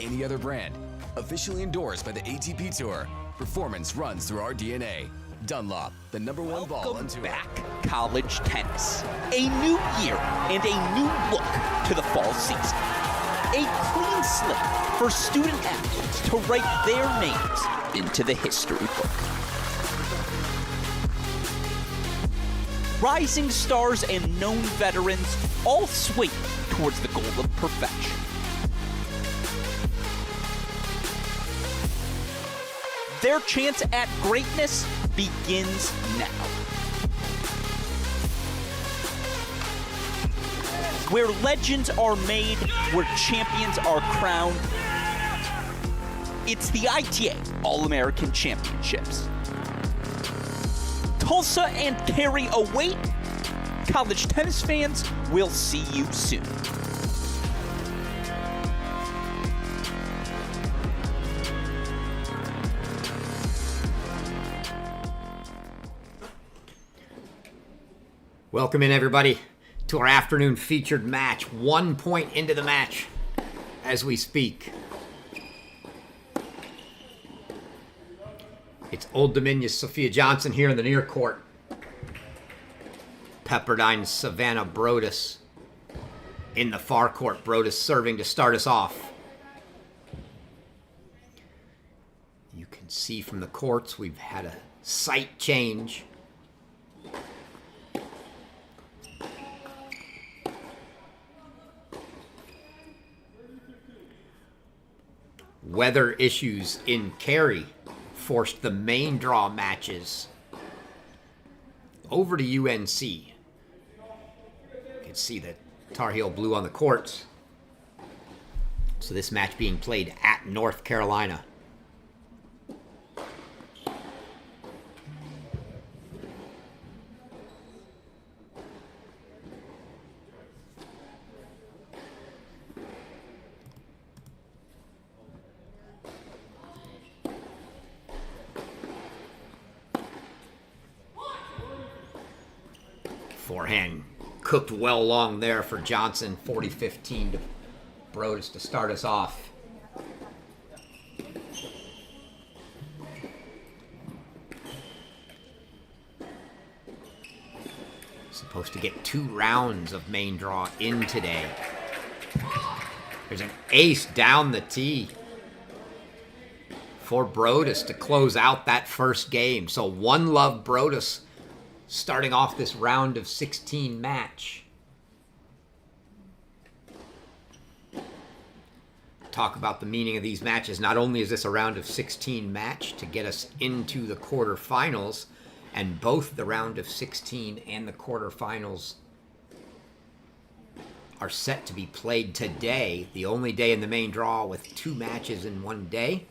any other brand. Officially endorsed by the ATP Tour. Performance runs through our DNA. Dunlop, the #1 ball on tour. Back college tennis. A new year and a new look to the fall season. A clean slate for student athletes to write their names into the history book. Rising stars and known veterans all swing towards the goal of perfection. Their chance at greatness begins now. Where legends are made, where champions are crowned, it's the ITA All-American Championships. Tulsa and Cary await. College tennis fans, we'll see you soon. Welcome in, everybody, to our afternoon featured match. 1 point into the match as we speak. It's Old Dominion's Sophia Johnson here in the near court. Pepperdine's Savannah Broadus in the far court. Broadus serving to start us off. You can see from the courts we've had a site change. Weather issues in Cary forced the main draw matches over to UNC. You can see the Tar Heel blue on the courts. So this match being played at North Carolina. Forehand cooked well long there for Johnson. 40-15 to Broadus to start us off. Supposed to get 2 rounds of main draw in today. There's an ace down the tee for Broadus to close out that first game. So 1-love Broadus starting off this round of 16 match. Talk about the meaning of these matches. Not only is this a round of 16 match to get us into the quarterfinals, and both the round of 16 and the quarterfinals are set to be played today, the only day in the main draw with 2 matches in one day.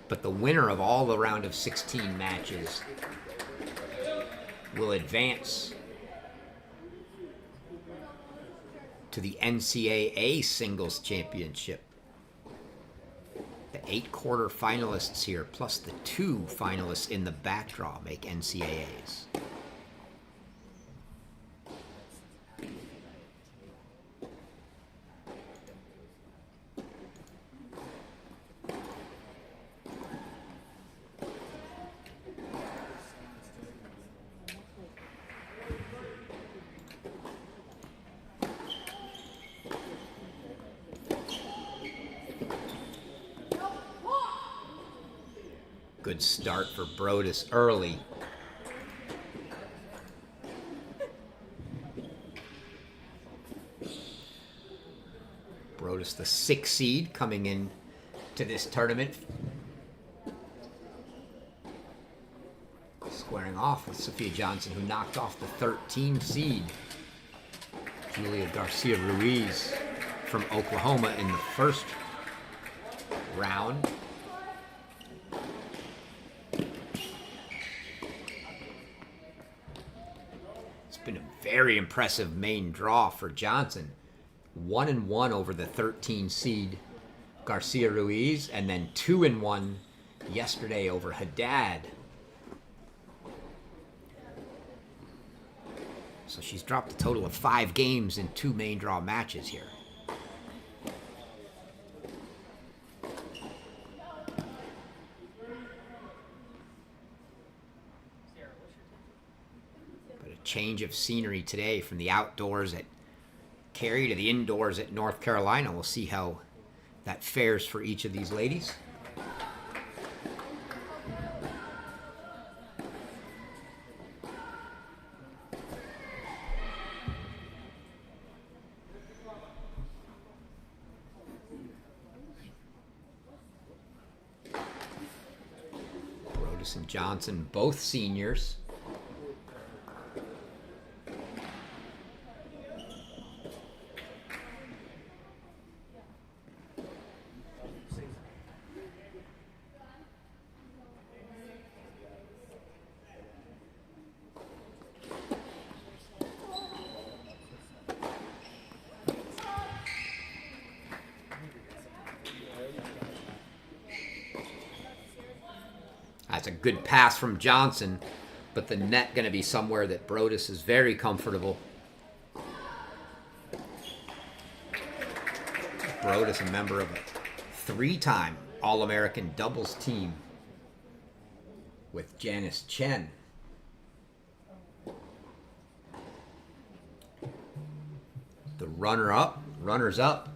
But the winner of all the round of 16 matches will advance to the NCAA Singles Championship. The 8 quarterfinalists here, plus the 2 finalists in the back draw, make NCAAs. Good start for Broadus early. Broadus, the 6th seed, coming in to this tournament. Squaring off with Sophia Johnson, who knocked off the 13 seed, Julia Garcia Ruiz from Oklahoma in the first round. Been a very impressive main draw for Johnson. 1-1 over the 13 seed Garcia Ruiz, and then 2-1 yesterday over Haddad. So she's dropped a total of 5 games in 2 main draw matches here. change of scenery today from the outdoors at Cary to the indoors at North Carolina. We'll see how that fares for each of these ladies. Broadus and Johnson, both seniors. That's a good pass from Johnson, but the net going to be somewhere that Broadus is very comfortable. Broadus, a member of a 3-time All-American doubles team with Janice Chen. The runners up.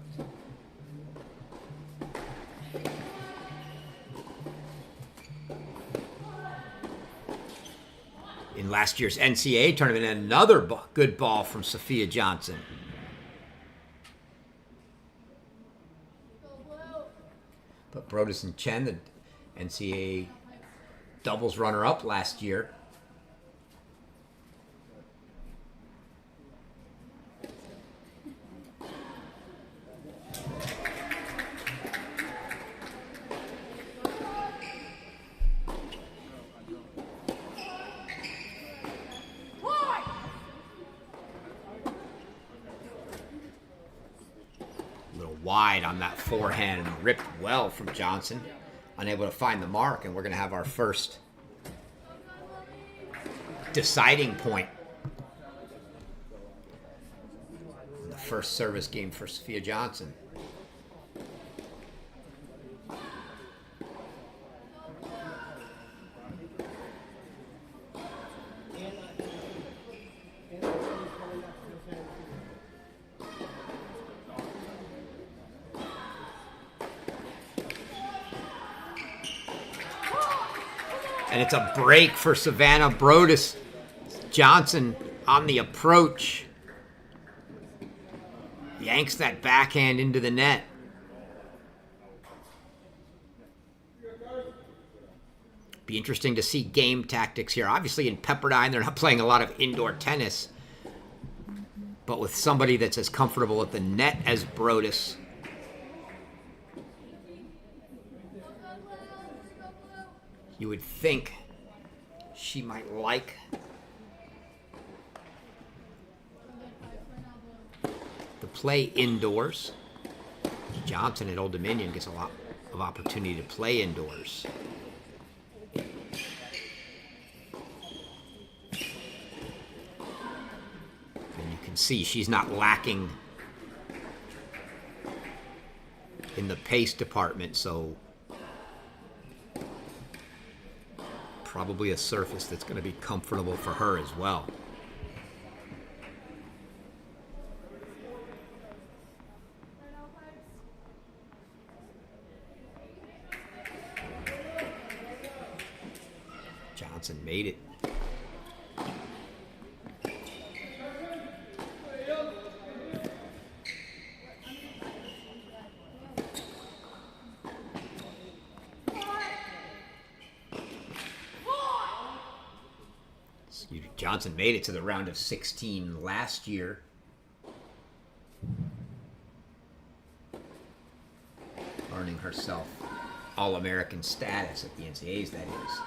In last year's NCAA tournament, another good ball from Sophia Johnson. But Broadus and Chen, the NCAA doubles runner-up last year. Wide on that forehand and ripped well from Johnson. Unable to find the mark, and we're going to have our first deciding point. The first service game for Sophia Johnson. And it's a break for Savannah. Broadus. Johnson on the approach. Yanks that backhand into the net. Be interesting to see game tactics here. Obviously in Pepperdine, they're not playing a lot of indoor tennis. But with somebody that's as comfortable at the net as Broadus, you would think she might like the play indoors. Johnson at Old Dominion gets a lot of opportunity to play indoors. And you can see she's not lacking in the pace department, so probably a surface that's going to be comfortable for her as well. Johnson made it. Johnson made it to the round of 16 last year. Earning herself All-American status at the NCAAs, that is.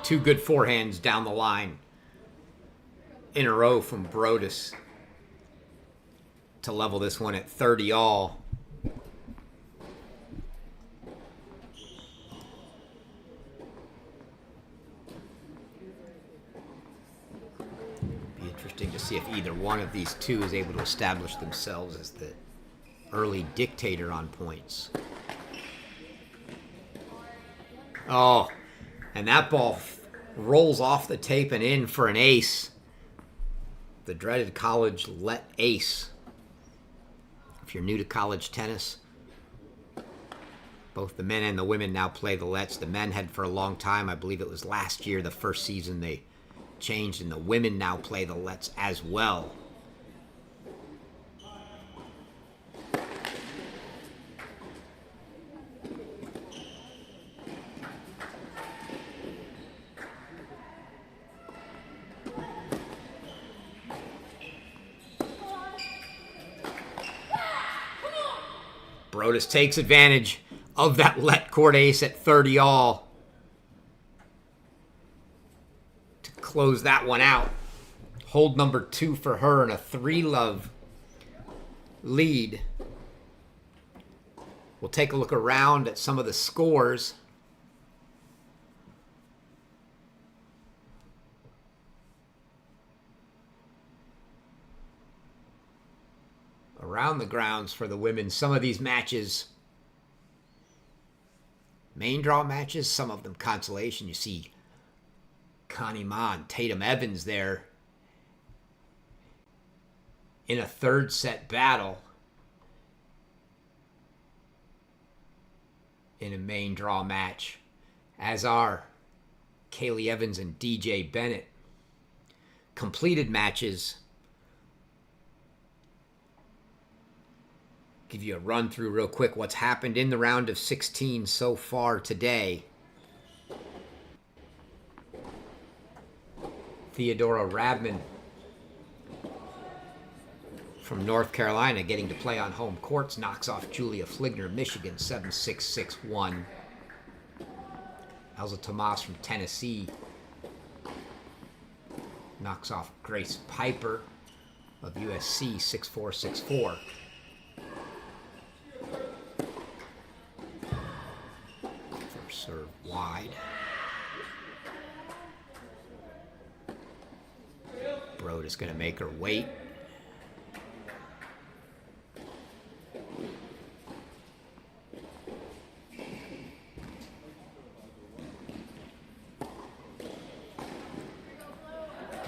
Two good forehands down the line in a row from Broadus to level this one at 30 all. Be interesting to see if either one of these two is able to establish themselves as the early dictator on points. Oh, and that ball rolls off the tape and in for an ace. The dreaded college let ace. If you're new to college tennis, both the men and the women now play the lets. The men had for a long time. I believe it was last year, the first season, they changed, and the women now play the lets as well. Broadus takes advantage of that let court ace at 30 all to close that one out. Hold number 2 for her and a 3-love lead. We'll take a look around at some of the scores. Around the grounds for the women, some of these matches, main draw matches, some of them consolation. You see Connie Ma and Tatum Evans there in a third set battle in a main draw match, as are Kaylee Evans and DJ Bennett. Completed matches. Give you a run through real quick what's happened in the round of 16 so far today. Theodora Rabman from North Carolina getting to play on home courts knocks off Julia Fligner, Michigan, 7-6, 6-1. Elza Tomas from Tennessee knocks off Grace Piper of USC, 6-4, 6-4. Serve wide. Broadus going to make her wait.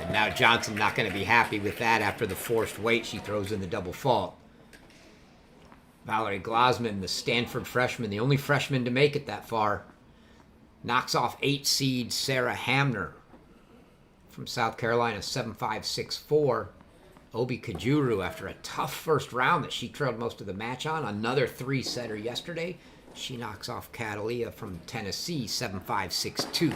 And now Johnson not going to be happy with that after the forced wait. She throws in the double fault. Valerie Glasman, the Stanford freshman, the only freshman to make it that far, knocks off 8 seed Sarah Hamner from South Carolina, 7-5, 6-4. Obi Kajuru, after a tough first round that she trailed most of the match on, another 3-setter yesterday. She knocks off Catalia from Tennessee, 7-5, 6-2.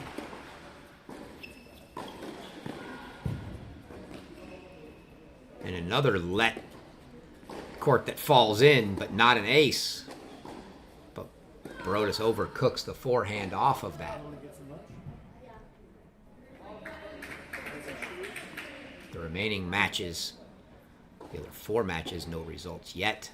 And another let court that falls in, but not an ace. Broadus overcooks the forehand off of that. The remaining matches, the other 4 matches, no results yet.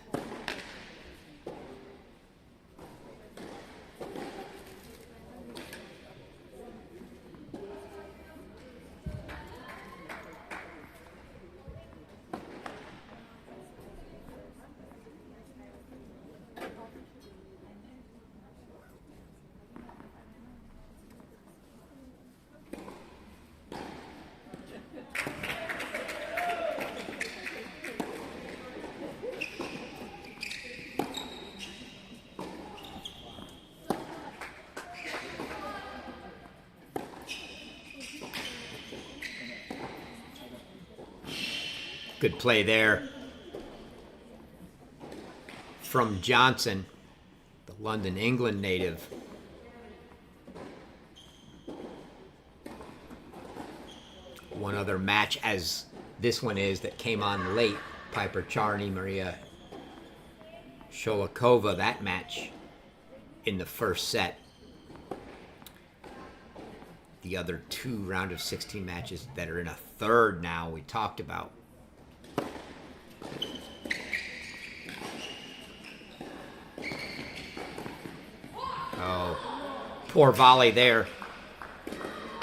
Good play there from Johnson, the London, England native. One other match, as this one is, that came on late. Piper Charney, Maria Sholakova, that match in the first set. the other 2 round of 16 matches that are in a third now we talked about. Oh, poor volley there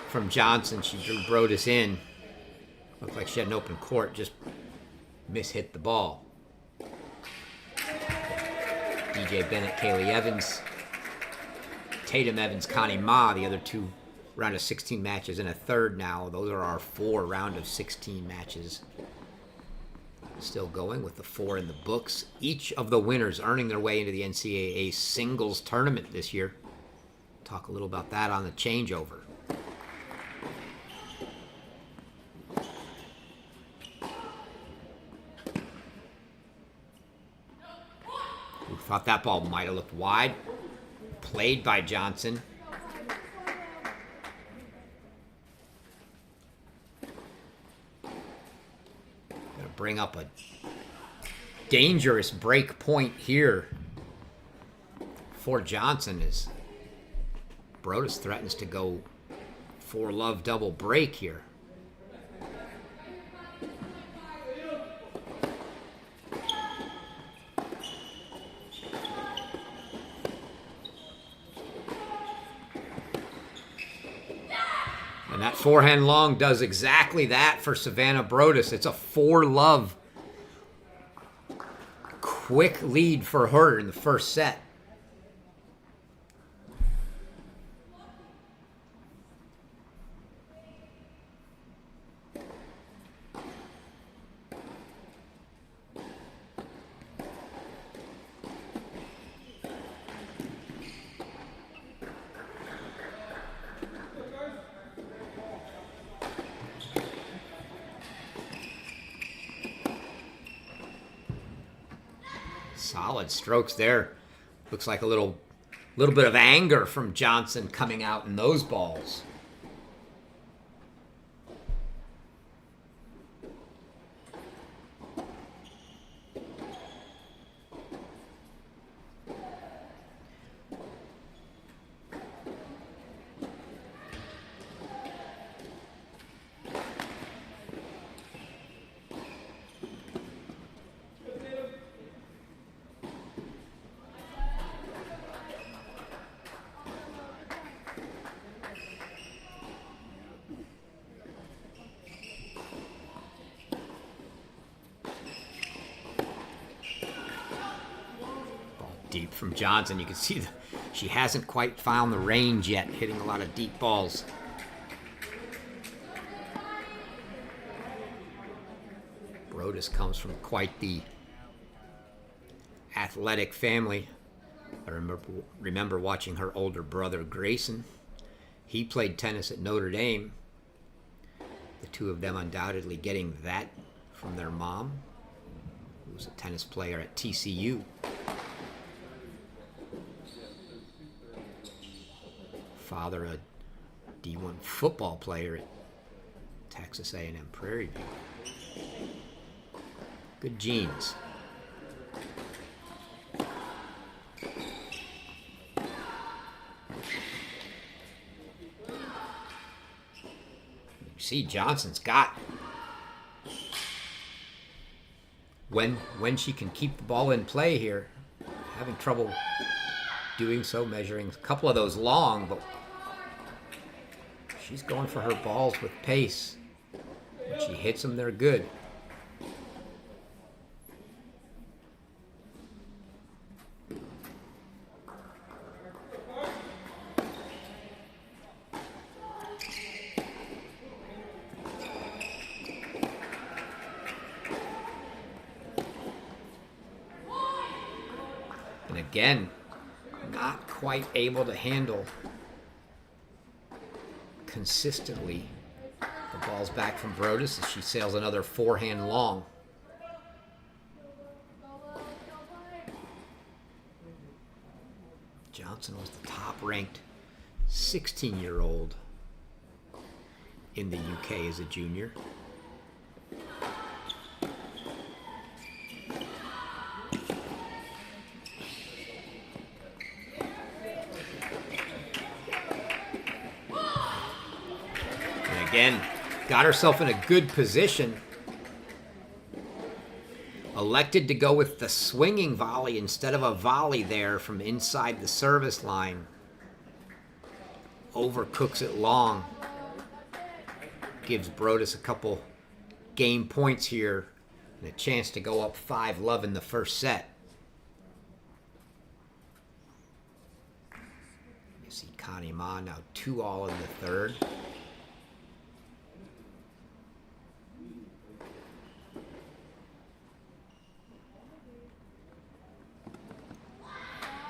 from Johnson. She drew Broadus in. Looked like she had an open court, just mishit the ball. DJ Bennett, Kaylee Evans, Tatum Evans, Connie Ma, the other 2 round of 16 matches in a third now. Those are our 4 round of 16 matches. Still going with the 4 in the books. Each of the winners earning their way into the NCAA singles tournament this year. Talk a little about that on the changeover. Who thought that ball might have looked wide? Played by Johnson. Gonna bring up a dangerous break point here for Johnson as Broadus threatens to go for love double break here. And that forehand long does exactly that for Savannah Broadus. It's a 4-love quick lead for her in the first set. Solid strokes there. Looks like a little bit of anger from Johnson coming out in those balls. Deep from Johnson. You can see she hasn't quite found the range yet, hitting a lot of deep balls. Broadus comes from quite the athletic family. I remember watching her older brother Grayson. He played tennis at Notre Dame. The 2 of them undoubtedly getting that from their mom, who was a tennis player at TCU. Father, a D1 football player at Texas A&M Prairie View. Good genes. You see, Johnson's got when she can keep the ball in play here. Having trouble doing so, measuring a couple of those long, but she's going for her balls with pace. When she hits them, they're good. And again, not quite able to handle consistently the ball's back from Broadus as she sails another forehand long. Johnson was the top-ranked 16-year-old in the UK as a junior. Again, got herself in a good position. Elected to go with the swinging volley instead of a volley there from inside the service line. Overcooks it long. Gives Broadus a couple game points here and a chance to go up 5-love in the first set. You see Connie Ma now 2-all in the third.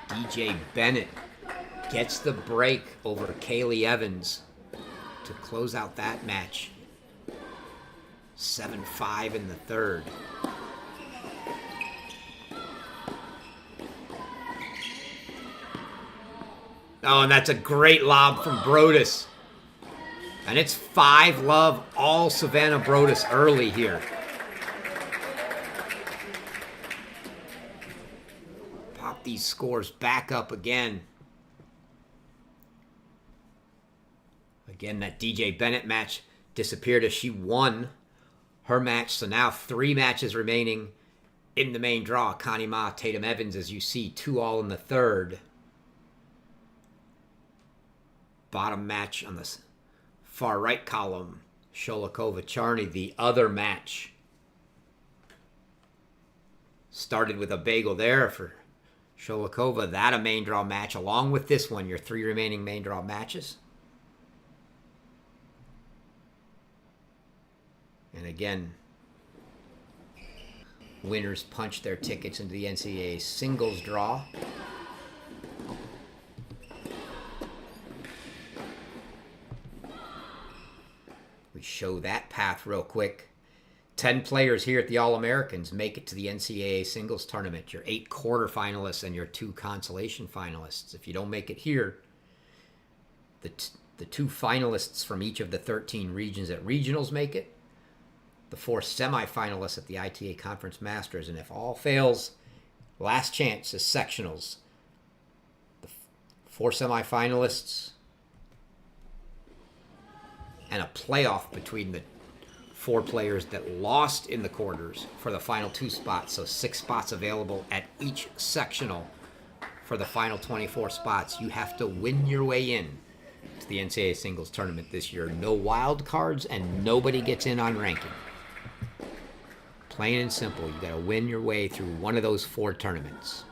DJ Bennett gets the break over Kaylee Evans to close out that match. 7-5 in the third. Oh, and that's a great lob from Broadus. And it's 5-love, all Savannah Broadus early here. Pop these scores back up again. Again, that DJ Bennett match disappeared as she won her match. So now 3 matches remaining in the main draw. Connie Ma, Tatum Evans, as you see, 2-all in the third. Bottom match on the far right column, Sholikova-Charney, the other match. Started with a bagel there for Sholikova. That a main draw match. Along with this one, your 3 remaining main draw matches. And again, winners punch their tickets into the NCAA singles draw. We show that path real quick. 10 players here at the All-Americans make it to the NCAA singles tournament. Your 8 quarterfinalists and your 2 consolation finalists. If you don't make it here, the 2 finalists from each of the 13 regions at regionals make it. The 4 semifinalists at the ITA Conference Masters. And if all fails, last chance is sectionals. The 4 semifinalists and a playoff between the 4 players that lost in the quarters for the final 2 spots. So 6 spots available at each sectional for the final 24 spots. You have to win your way in to the NCAA singles tournament this year. No wild cards and nobody gets in on ranking. Plain and simple. You got to win your way through one of those 4 tournaments.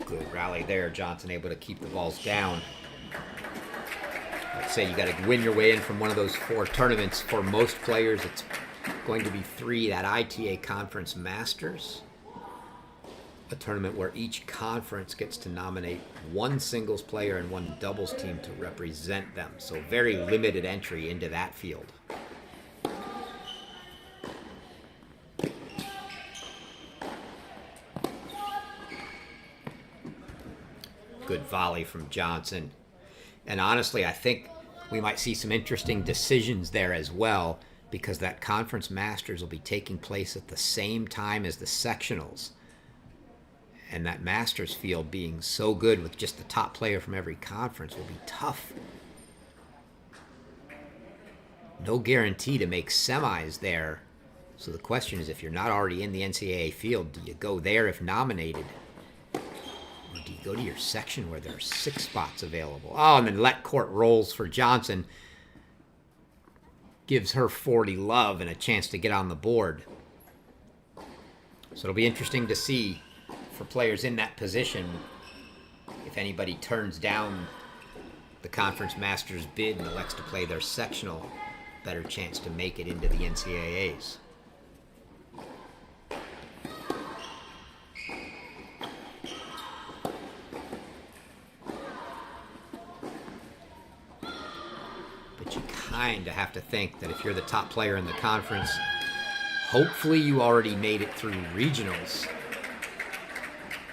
Good rally there. Johnson able to keep the balls down. I'd say you got to win your way in from one of those 4 tournaments. For most players, it's going to be 3 that ITA Conference Masters. A tournament where each conference gets to nominate 1 singles player and 1 doubles team to represent them. So very limited entry into that field. Good volley from Johnson. And honestly, I think we might see some interesting decisions there as well, because that conference masters will be taking place at the same time as the sectionals. And that Masters field being so good with just the top player from every conference will be tough. No guarantee to make semis there. So the question is, if you're not already in the NCAA field, do you go there if nominated? Or do you go to your section where there are 6 spots available? Oh, and then let court rolls for Johnson. Gives her 40-love and a chance to get on the board. So it'll be interesting to see for players in that position, if anybody turns down the Conference Masters bid and elects to play their sectional, better chance to make it into the NCAAs. But you kind of have to think that if you're the top player in the conference, hopefully you already made it through regionals.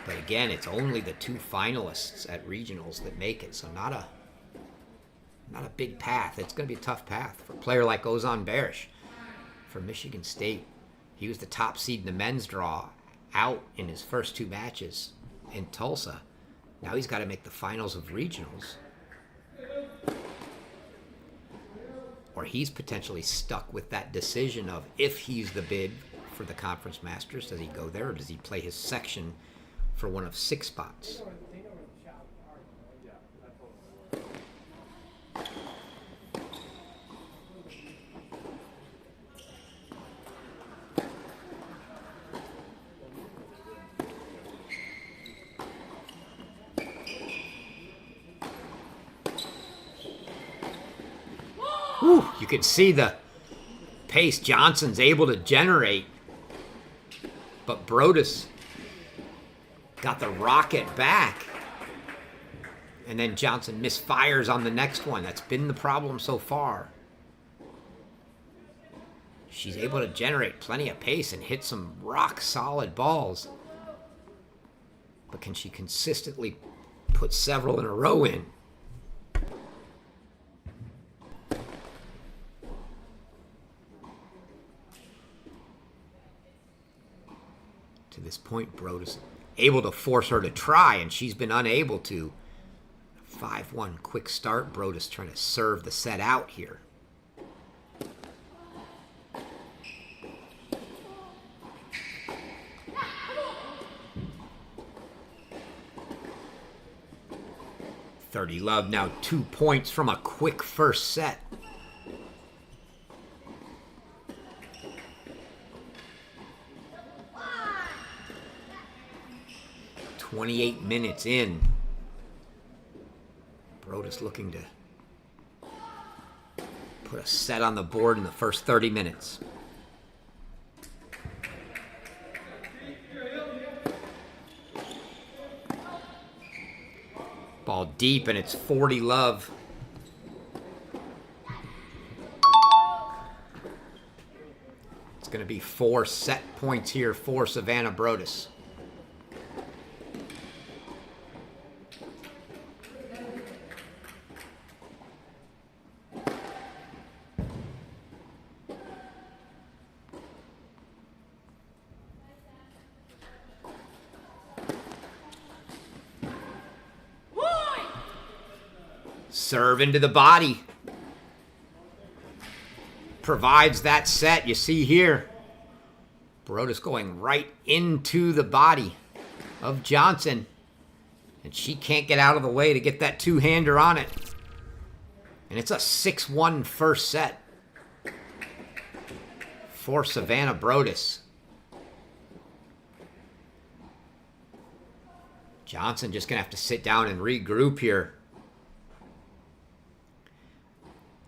But again, it's only the 2 finalists at regionals that make it, so not a big path. It's going to be a tough path for a player like Ozan Barish. for Michigan State. He was the top seed in the men's draw, out in his first 2 matches in Tulsa. Now he's got to make the finals of regionals. Or he's potentially stuck with that decision of, if he's the bid for the Conference Masters, does he go there, or does he play his section for one of 6 spots? Whew, you can see the pace Johnson's able to generate. But Broadus got the rocket back. And then Johnson misfires on the next one. That's been the problem so far. She's able to generate plenty of pace and hit some rock-solid balls. But can she consistently put several in a row in? To this point, Broadus able to force her to try, and she's been unable to. 5-1 quick start. Broadus trying to serve the set out here. .30 love, now 2 points from a quick first set. .28 minutes in. Broadus looking to put a set on the board in the first 30 minutes. Ball deep, and it's 40 love. It's going to be 4 set points here for Savannah Broadus. Serve into the body. Provides that set you see here. Broadus going right into the body of Johnson. And she can't get out of the way to get that 2-hander on it. And it's a 6-1 first set for Savannah Broadus. Johnson just going to have to sit down and regroup here.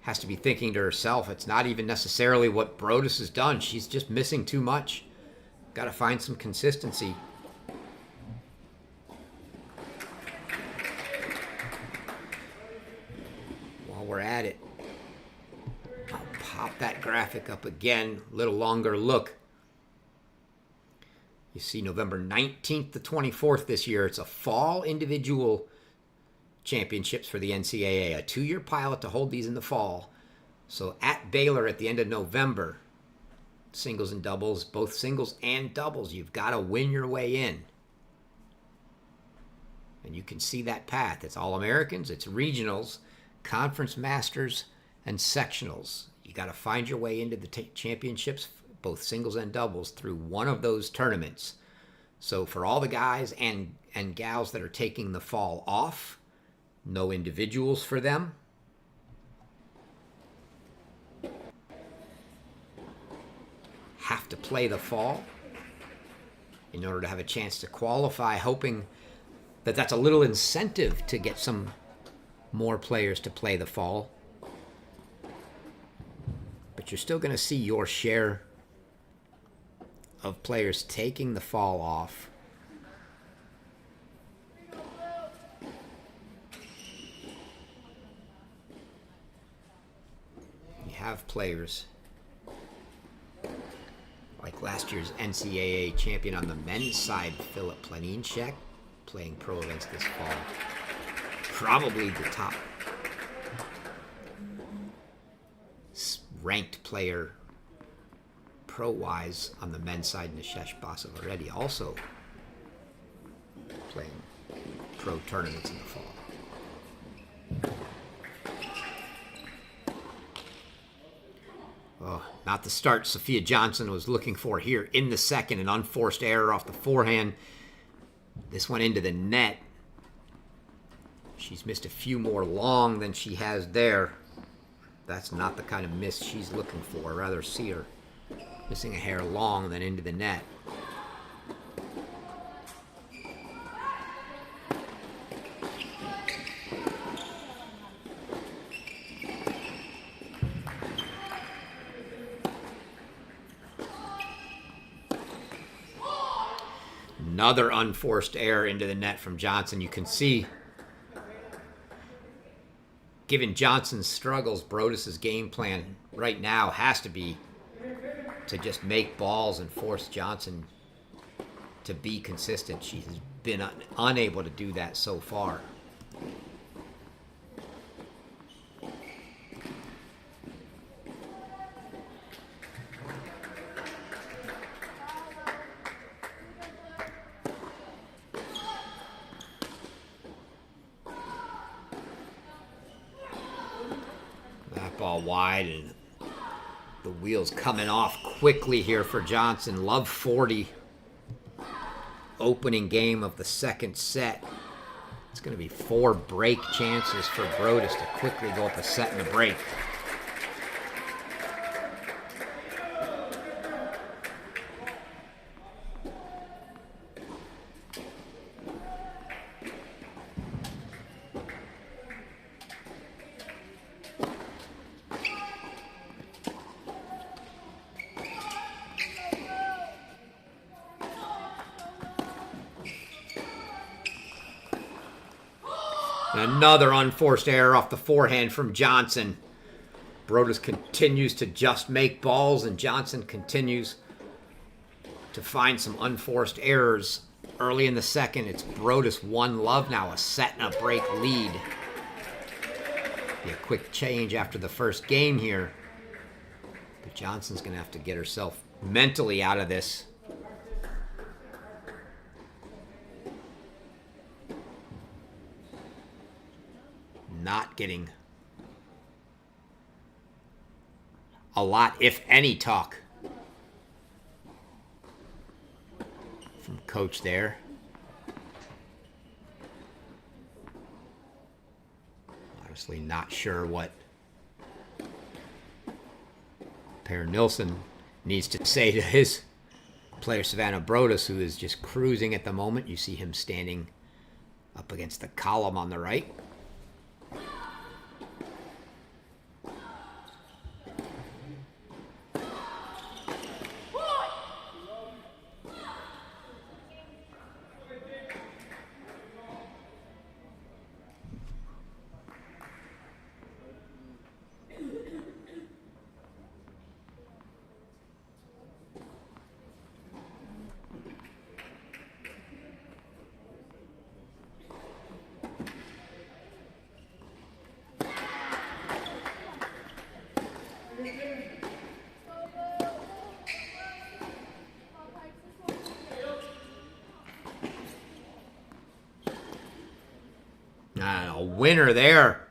Has to be thinking to herself, it's not even necessarily what Broadus has done. She's just missing too much. Got to find some consistency. While we're at it, I'll pop that graphic up again. A little longer look. You see November 19th to 24th this year. It's a fall individual championships for the NCAA, a 2-year pilot to hold these in the fall. So at Baylor at the end of November, singles and doubles, both singles and doubles, you've got to win your way in. And you can see that path. It's All-Americans, it's regionals, conference masters, and sectionals. You got to find your way into the championships, both singles and doubles, through one of those tournaments. So for all the guys and gals that are taking the fall off, no individuals for them. Have to play the fall in order to have a chance to qualify, hoping that that's a little incentive to get some more players to play the fall. But you're still going to see your share of players taking the fall off. Have players like last year's NCAA champion on the men's side, Philip Planinchek, playing pro events this fall. Probably the top ranked player pro-wise on the men's side, Nishesh Basavaredi also playing pro tournaments in the fall. Oh, not the start Sophia Johnson was looking for here in the second. An unforced error off the forehand. This went into the net. She's missed a few more long than she has there. That's not the kind of miss she's looking for. I'd rather see her missing a hair long than into the net. Another unforced error into the net from Johnson. You can see, given Johnson's struggles, Broadus's game plan right now has to be to just make balls and force Johnson to be consistent. She has been unable to do that so far. Ball wide, and the wheels coming off quickly here for Johnson. Love 40. Opening game of the second set. It's going to be 4 break chances for Broadus to quickly go up a set and a break. Another unforced error off the forehand from Johnson. Broadus continues to just make balls, and Johnson continues to find some unforced errors. Early in the second, it's Broadus 1-love now, a set and a break lead. Be a quick change after the first game here. But Johnson's going to have to get herself mentally out of this. Not getting a lot, if any, talk from coach there. Honestly, not sure what Per Nilsson needs to say to his player, Savannah Broadus, who is just cruising at the moment. You see him standing up against the column on the right. A winner there.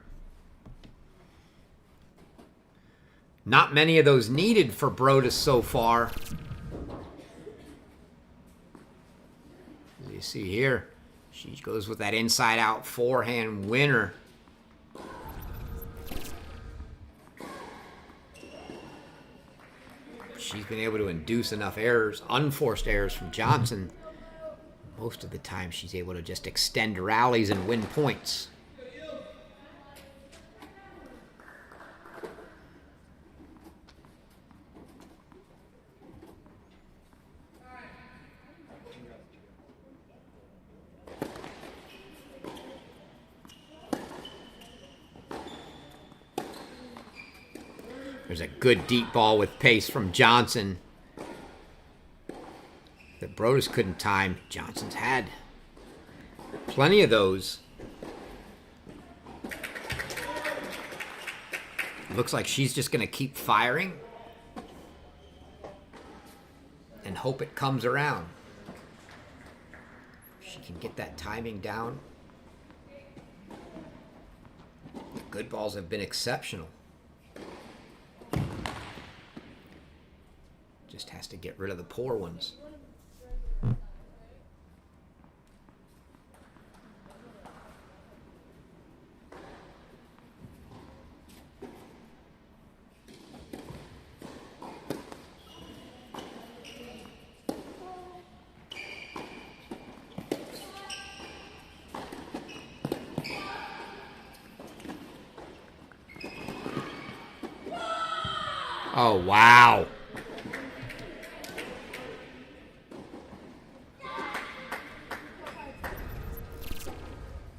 Not many of those needed for Broadus so far. As you see here, she goes with that inside-out forehand winner. She's been able to induce enough errors, unforced errors from Johnson. Most of the time, she's able to just extend rallies and win points. There's a good deep ball with pace from Johnson that Broadus couldn't time. Johnson's had plenty of those. Looks like she's just going to keep firing. and hope it comes around. She can get that timing down. The good balls have been exceptional. Just has to get rid of the poor ones. Oh, wow.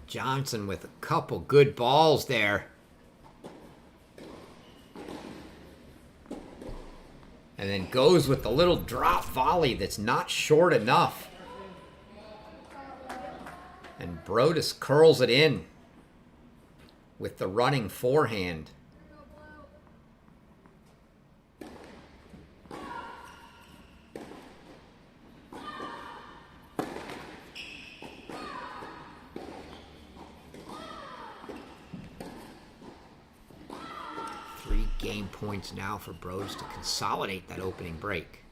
Johnson with a couple good balls there. And then goes with the little drop volley that's not short enough. And Broadus curls it in with the running forehand. Game points now for Broadus to consolidate that opening break.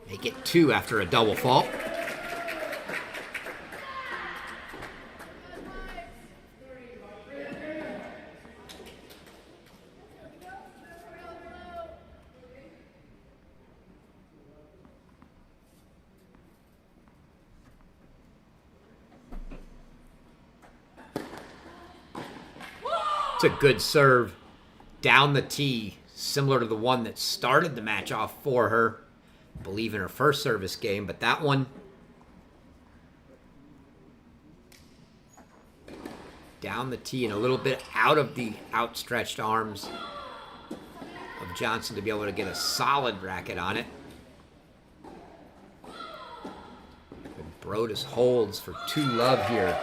Make it 2 after a double fault. It's a good serve down the tee, similar to the one that started the match off for her, I believe in her first service game, but that one down the tee and a little bit out of the outstretched arms of Johnson to be able to get a solid racket on it. And Broadus holds for 2-love here.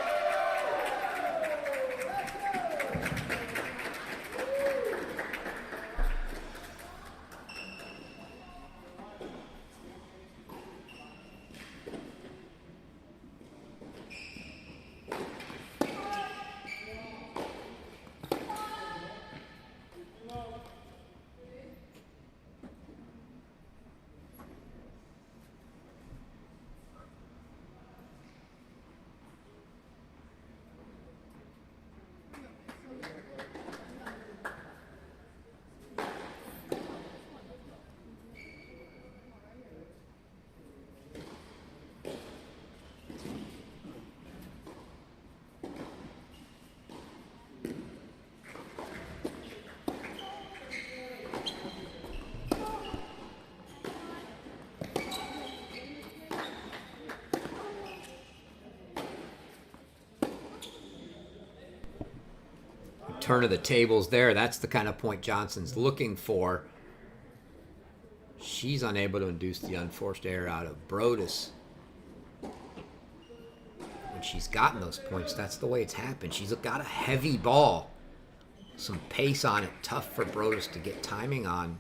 Turn of the tables there. That's the kind of point Johnson's looking for. She's unable to induce the unforced error out of Broadus. When she's gotten those points, that's the way it's happened. She's got a heavy ball. Some pace on it. Tough for Broadus to get timing on.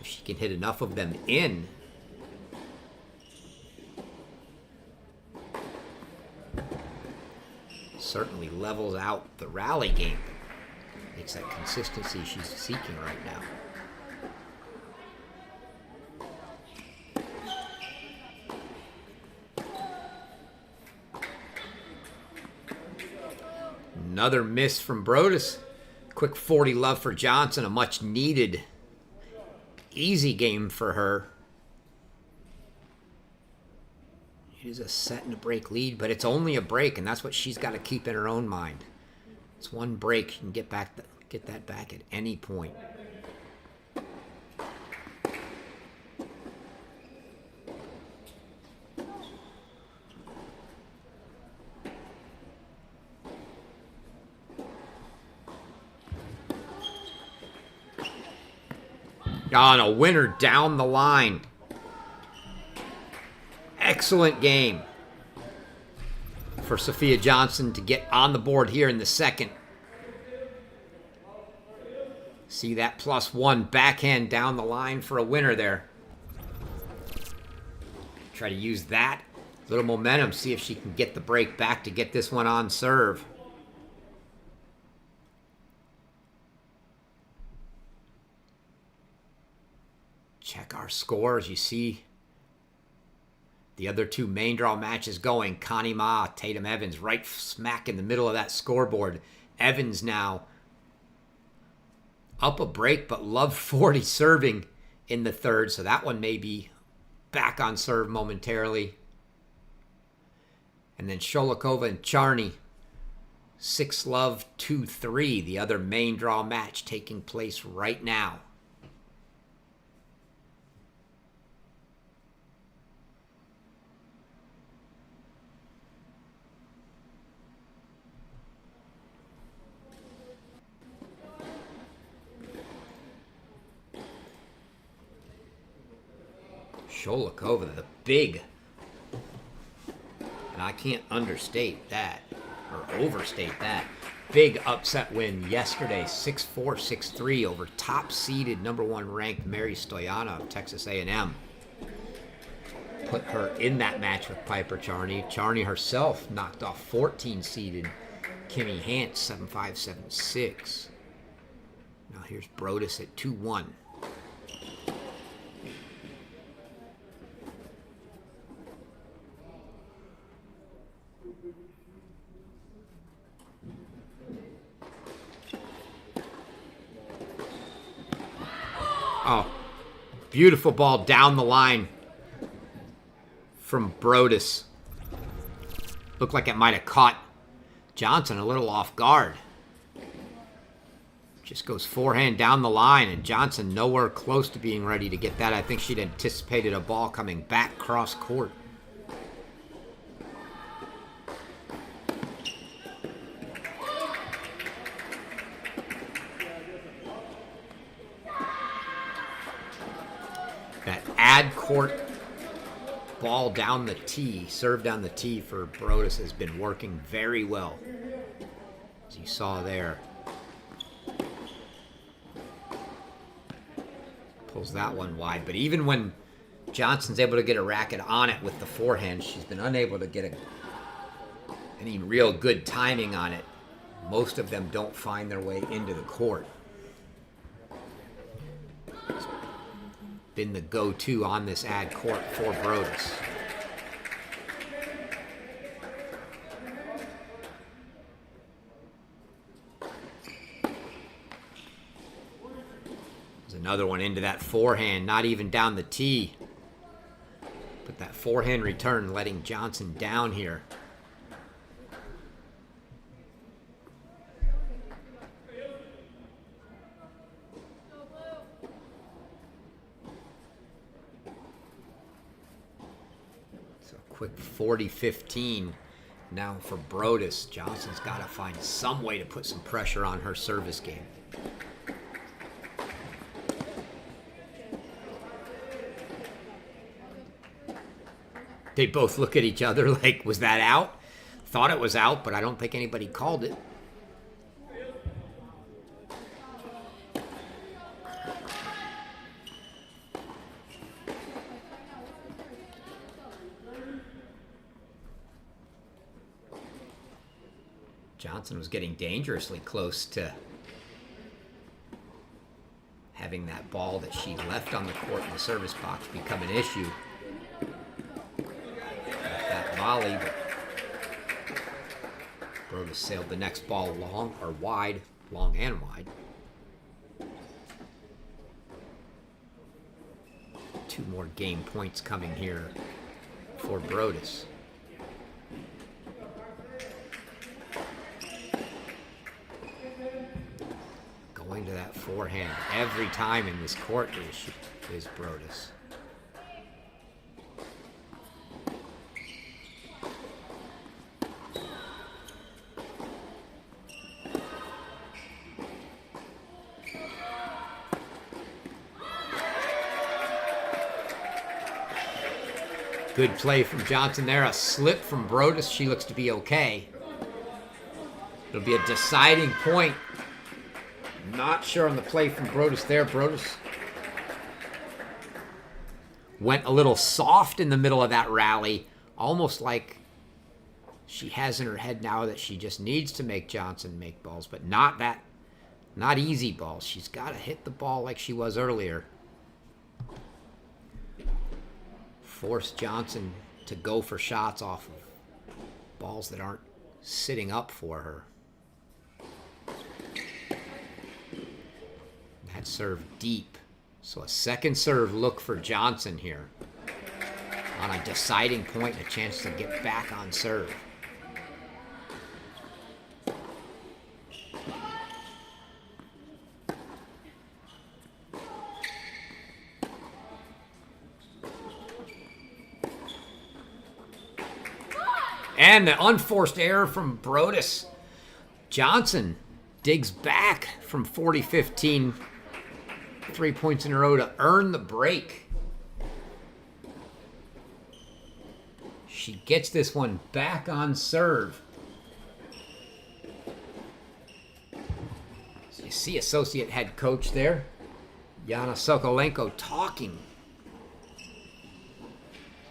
If she can hit enough of them in. Certainly levels out the rally game. Makes that consistency she's seeking right now. Another miss from Broadus. Quick 40-love for Johnson. A much needed easy game for her. It is a set and a break lead, but it's only a break, and that's what she's got to keep in her own mind. It's one break. She can get that back at any point. And a winner down the line. Excellent game for Sophia Johnson to get on the board here in the second. See that +1 backhand down the line for a winner there. Try to use that little momentum, see if she can get the break back to get this one on serve. Check our scores. You see the other two main draw matches going. Connie Ma, Tatum Evans, right smack in the middle of that scoreboard. Evans now up a break, but Love 40 serving in the third, so that one may be back on serve momentarily. And then Sholikova and Charney, 6-Love, 2-3, the other main draw match taking place right now. Sholikova, the big, and I can't understate that or overstate that, big upset win yesterday, 6-4, 6-3 over top-seeded number 1 ranked Mary Stoyanov of Texas A&M. Put her in that match with Piper Charney. Charney herself knocked off 14-seeded Kimmy Hance, 7-5, 7-6. Now here's Broadus at 2-1. Oh, beautiful ball down the line from Broadus. Looked like it might have caught Johnson a little off guard. Just goes forehand down the line, and Johnson nowhere close to being ready to get that. I think she'd anticipated a ball coming back cross court. That ad court ball down the tee, serve down the tee for Broadus has been working very well, as you saw there. Pulls that one wide, but even when Johnson's able to get a racket on it with the forehand, she's been unable to get any real good timing on it. Most of them don't find their way into the court. Been the go-to on this ad court for Broadus. There's another one into that forehand, not even down the tee. But that forehand return letting Johnson down here. Quick 40-15 now for Broadus. Johnson's got to find some way to put some pressure on her service game. They both look at each other like, was that out? Thought it was out, but I don't think anybody called it. Johnson was getting dangerously close to having that ball that she left on the court in the service box become an issue. That volley, but Broadus sailed the next ball long or wide, long and wide. 2 more game points coming here for Broadus. Going to that forehand every time in this court is Broadus. Good play from Johnson there. A slip from Broadus. She looks to be okay. It'll be a deciding point. Not sure on the play from Broadus there. Broadus went a little soft in the middle of that rally, almost like she has in her head now that she just needs to make Johnson make balls, but not easy balls. She's got to hit the ball like she was earlier. Force Johnson to go for shots off of balls that aren't sitting up for her. That serve deep. So a second serve look for Johnson here. On a deciding point, a chance to get back on serve. And the unforced error from Broadus. Johnson digs back from 40-15. 3 points in a row to earn the break. She gets this one back on serve. So you see associate head coach there, Yana Sokolenko, talking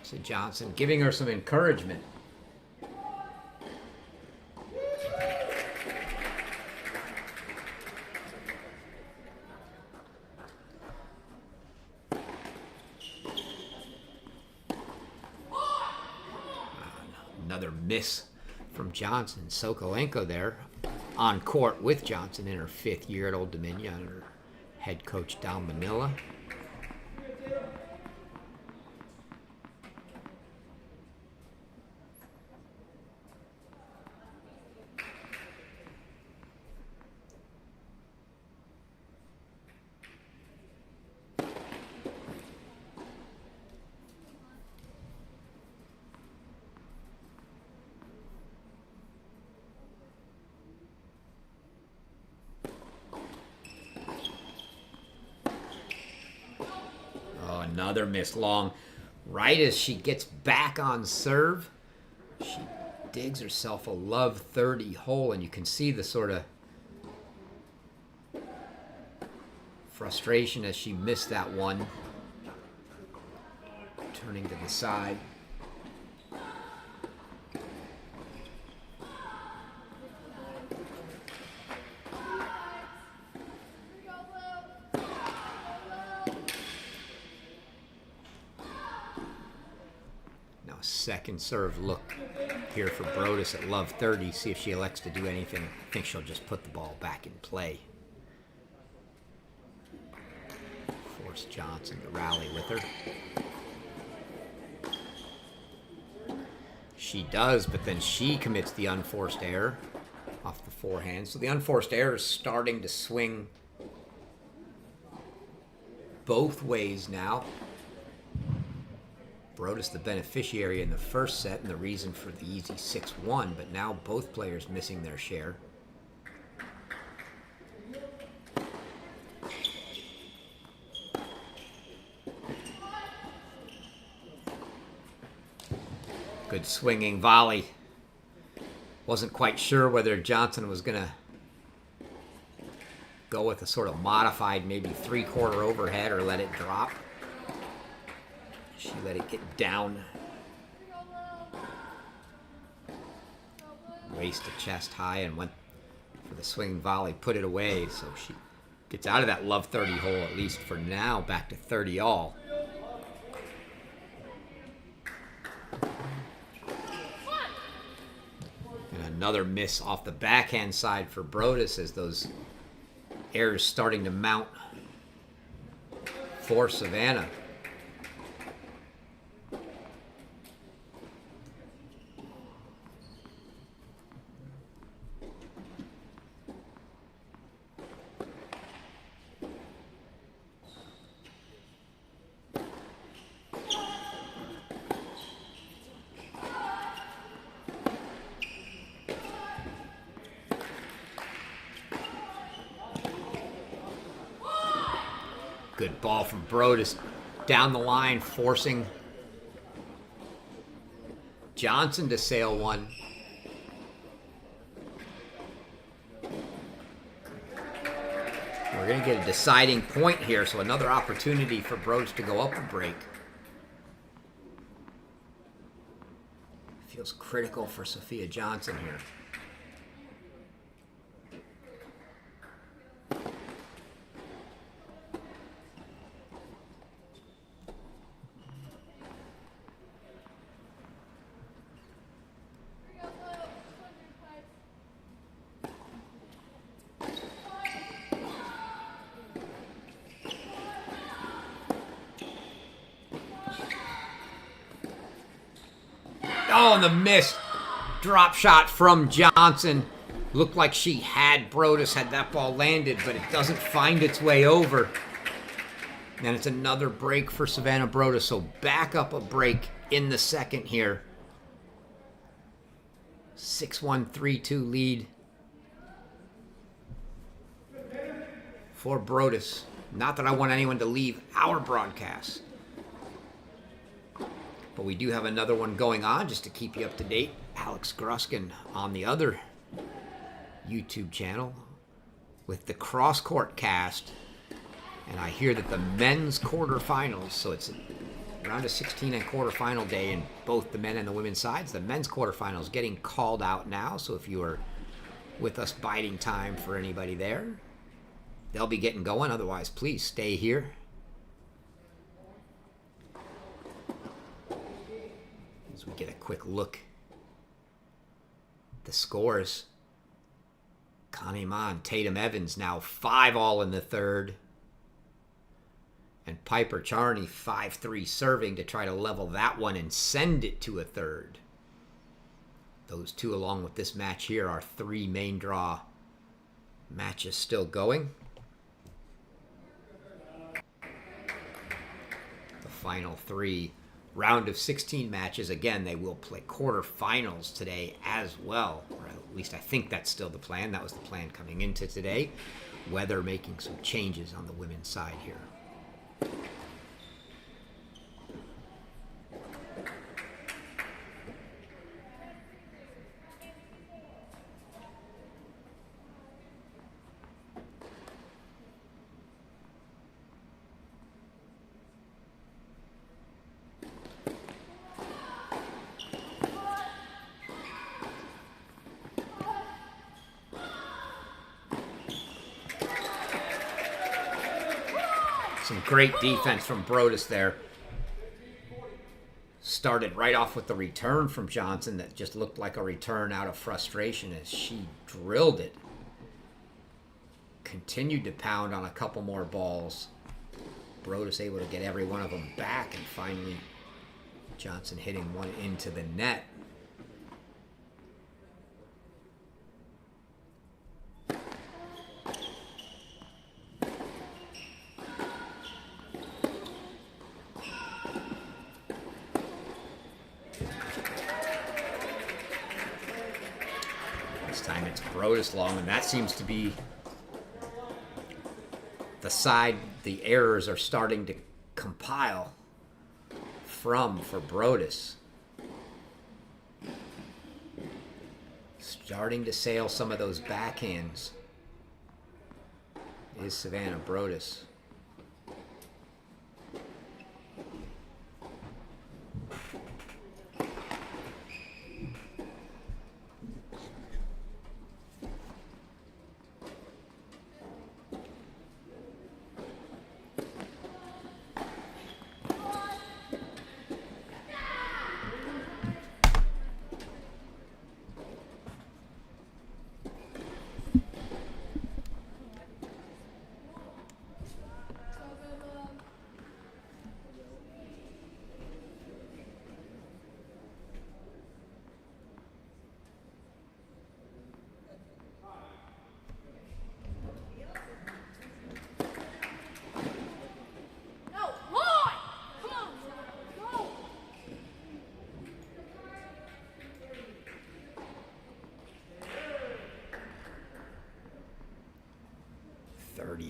to Johnson, giving her some encouragement. Another miss from Johnson. Sokolenko there on court with Johnson in her 5th year at Old Dominion under her head coach Don Manila. Another miss long. Right as she gets back on serve, she digs herself a love 30 hole, and you can see the sort of frustration as she missed that one. Turning to the side. Second serve look here for Broadus at love 30. See if she elects to do anything. I think she'll just put the ball back in play. Force Johnson to rally with her. She does, but then she commits the unforced error off the forehand. So the unforced error is starting to swing both ways now. Broadus the beneficiary in the first set and the reason for the easy 6-1, but now both players missing their share. Good swinging volley. Wasn't quite sure whether Johnson was going to go with a sort of modified maybe 3/4 overhead or let it drop. She let it get down. Waist to chest high and went for the swing volley, put it away. So she gets out of that love 30 hole, at least for now, back to 30 all. And another miss off the backhand side for Broadus as those errors starting to mount for Savannah. Good ball from Broadus down the line, forcing Johnson to sail one. We're going to get a deciding point here, so another opportunity for Broadus to go up a break. Feels critical for Sophia Johnson here. Oh, and the missed drop shot from Johnson. Looked like she had Broadus had that ball landed, but it doesn't find its way over. And it's another break for Savannah Broadus, so back up a break in the second here. 6-1, 3-2 lead for Broadus. Not that I want anyone to leave our broadcast, but we do have another one going on just to keep you up to date. Alex Gruskin on the other YouTube channel with the cross-court cast. And I hear that the men's quarterfinals, so it's round of 16 and quarterfinal day in both the men and the women's sides. The men's quarterfinals getting called out now, so if you are with us biding time for anybody there, they'll be getting going. Otherwise, please stay here. As we get a quick look at the scores. Connie Mon, Tatum Evans now 5-all in the third. And Piper Charney 5-3 serving to try to level that one and send it to a third. Those two, along with this match here, are 3 main draw matches still going. The final 3 round of 16 matches. Again, they will play quarterfinals today as well. Or at least I think that's still the plan. That was the plan coming into today. Weather making some changes on the women's side here. Some great defense from Broadus there. Started right off with the return from Johnson that just looked like a return out of frustration as she drilled it. Continued to pound on a couple more balls. Broadus able to get every one of them back, and finally Johnson hitting one into the net. Broadus long, and that seems to be the side the errors are starting to compile from for Broadus. Starting to sail some of those backhands is Savannah Broadus.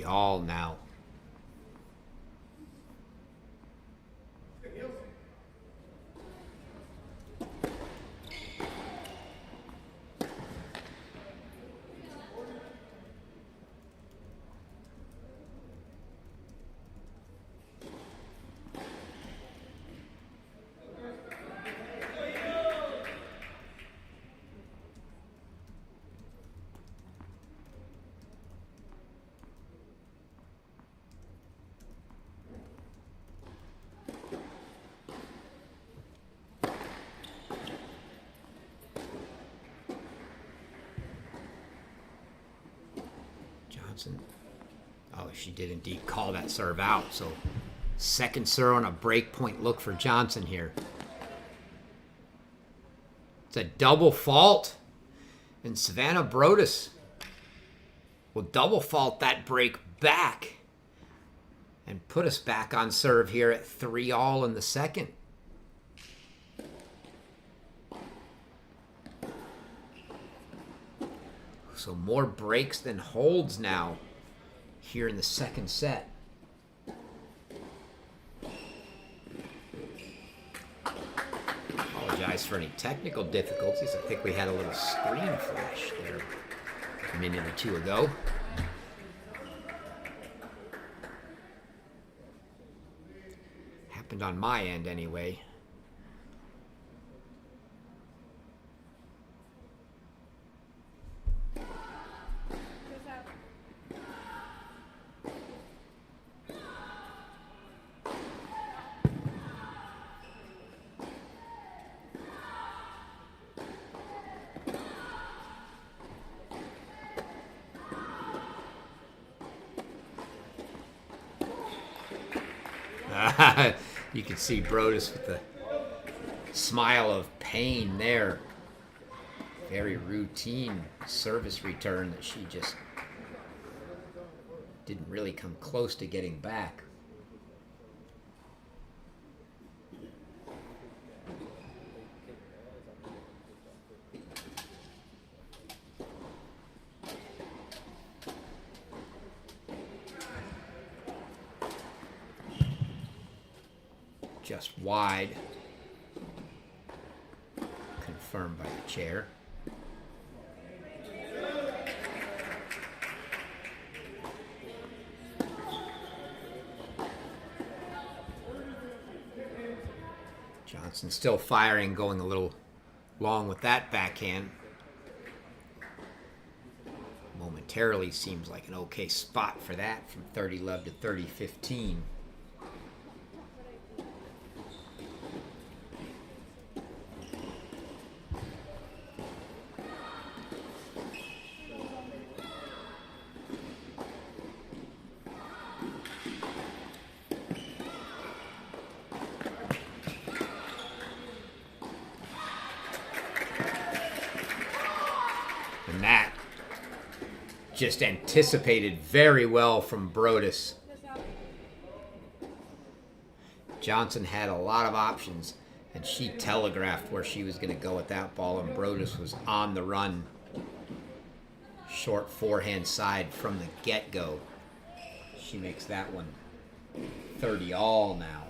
All now. Johnson. Oh, she did indeed call that serve out. So second serve on a break point look for Johnson here. It's a double fault. And Savannah Broadus will double fault that break back and put us back on serve here at 3-all in the second. So more breaks than holds now here in the second set. Apologize for any technical difficulties. I think we had a little screen flash there a minute or two ago. Happened on my end anyway. You can see Broadus with the smile of pain there. Very routine service return that she just didn't really come close to getting back. Just wide. Confirmed by the chair. Johnson still firing, going a little long with that backhand. Momentarily seems like an okay spot for that from 30 love to 30-15. And that just anticipated very well from Broadus. Johnson had a lot of options, and she telegraphed where she was going to go with that ball, and Broadus was on the run. Short forehand side from the get-go. She makes that one 30-all now.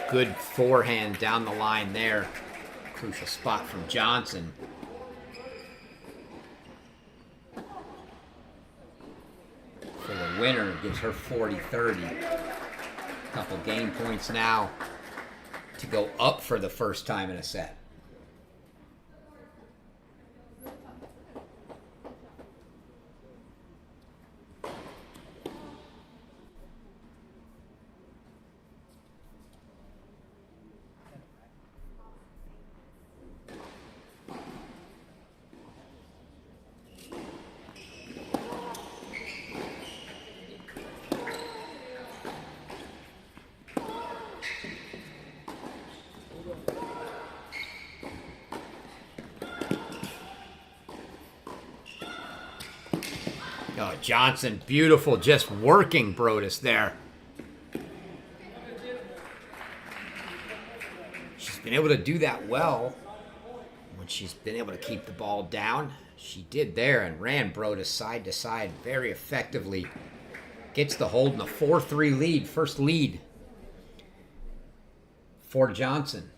Good forehand down the line there. Crucial spot from Johnson. For the winner, gives her 40-30. Couple game points now to go up for the first time in a set. Oh, Johnson, beautiful, just working Broadus there. She's been able to do that well. When she's been able to keep the ball down, she did there and ran Broadus side to side very effectively. Gets the hold in a 4-3 lead, first lead for Johnson.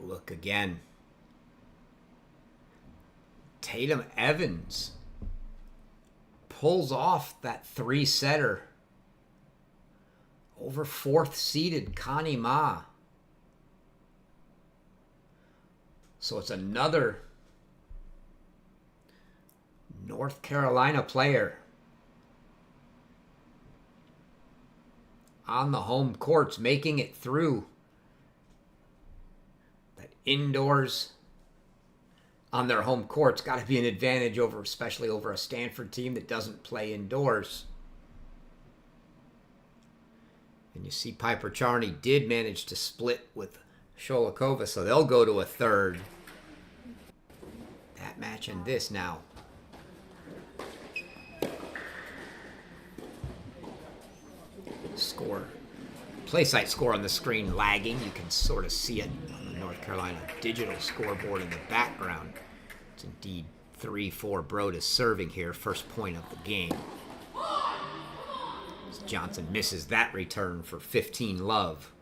a look again. Tatum Evans pulls off that 3-setter over 4th-seeded Connie Ma. So it's another North Carolina player on the home courts making it through that indoors on their home courts. Got to be an advantage over, especially over a Stanford team that doesn't play indoors. And you see Piper Charney did manage to split with Sholikova, so they'll go to a third. That match and this now. Score. Play-site score on the screen lagging. You can sort of see it on the North Carolina digital scoreboard in the background. It's indeed 3-4 Broadus serving here. First point of the game. As Johnson misses that return for 15 love.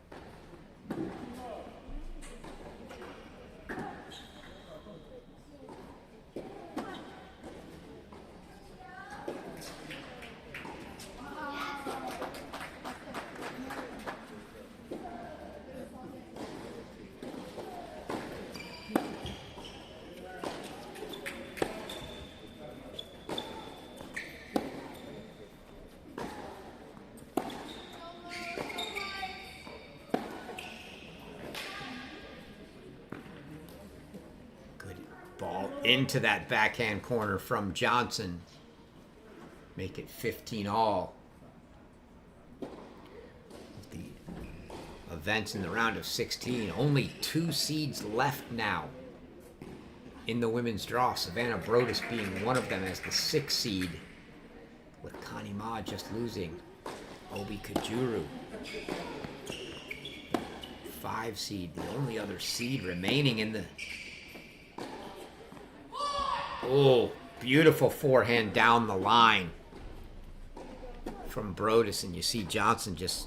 Into that backhand corner from Johnson. Make it 15 all. The events in the round of 16. Only 2 seeds left now in the women's draw. Savannah Broadus being one of them as the 6th seed, with Connie Ma just losing. Obi Kajuru, 5 seed, the only other seed remaining in the... Oh, beautiful forehand down the line from Broadus, and you see Johnson just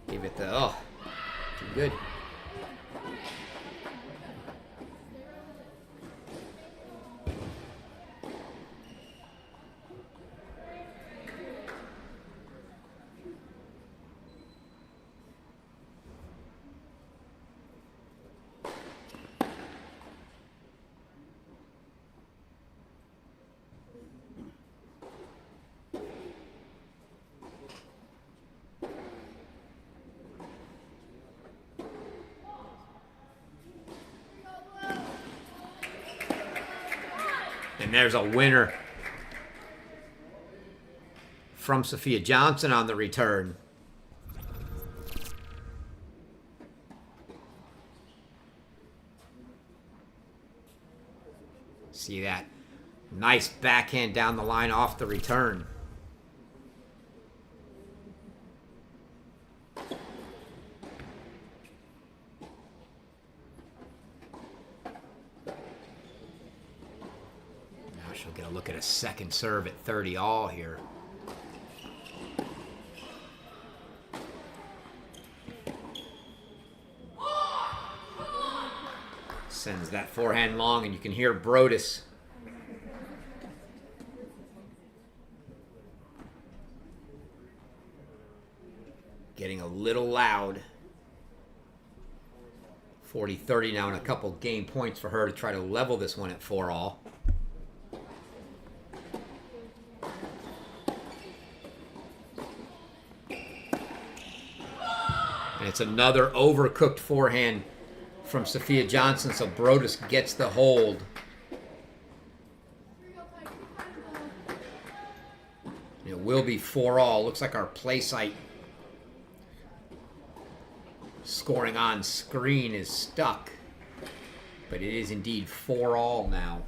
give it the, oh, too good. And there's a winner from Sophia Johnson on the return. See that? Nice backhand down the line off the return. Get a look at a second serve at 30 all here. Sends that forehand long, and you can hear Broadus getting a little loud. 40-30 now, and a couple game points for her to try to level this one at 4 all. And it's another overcooked forehand from Sophia Johnson, so Broadus gets the hold. It will be 4 all. Looks like our play site scoring on screen is stuck, but it is indeed 4 all now.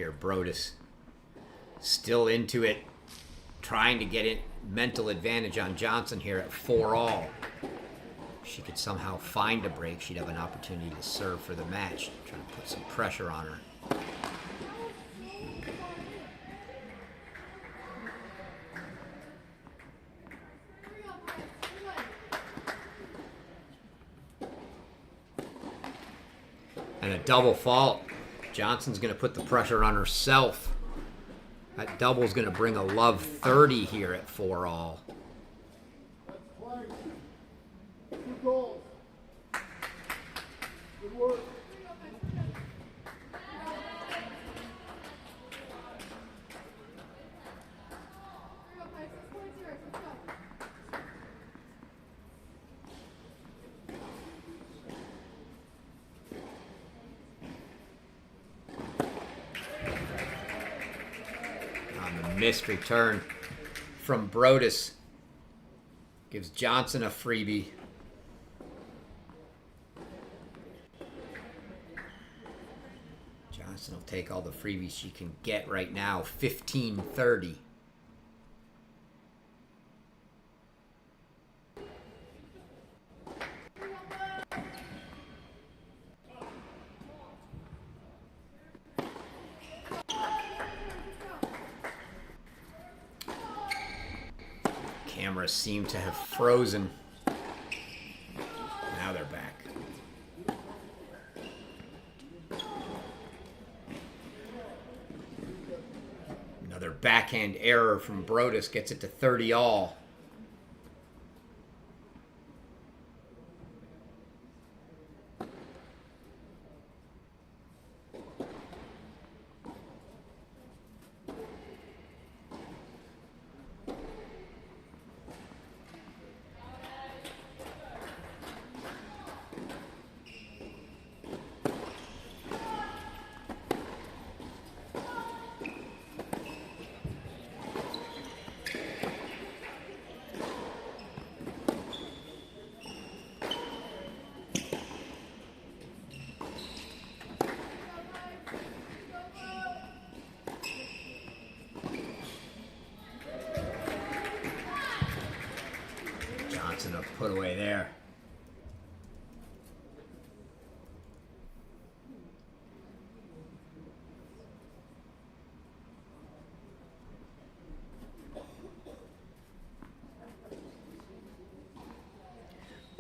here. Broadus still into it, trying to get it mental advantage on Johnson here at 4-all. If she could somehow find a break, she'd have an opportunity to serve for the match, trying to put some pressure on her. And a double fault. Johnson's going to put the pressure on herself. That double's going to bring a love 30 here at 4-all. Good goals. Good work. Missed return from Broadus. Gives Johnson a freebie. Johnson will take all the freebies she can get right now. 15-30. Cameras seem to have frozen. Now they're back. Another backhand error from Broadus gets it to 30-all. A put away there.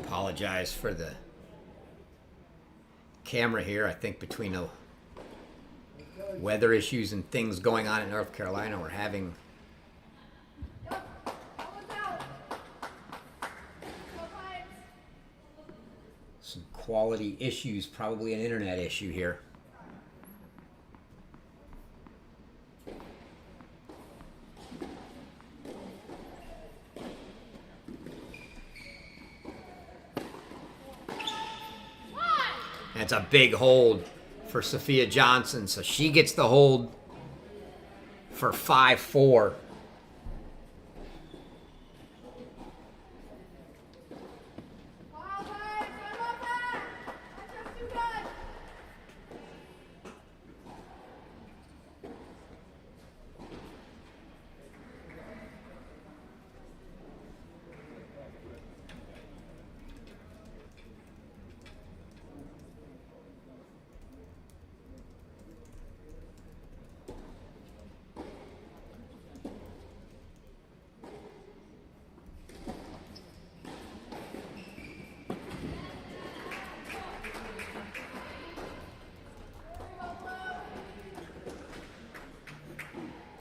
Apologize for the camera here. I think between the weather issues and things going on in North Carolina, we're having some quality issues, probably an internet issue here. That's a big hold for Sophia Johnson, so she gets the hold for 5-4.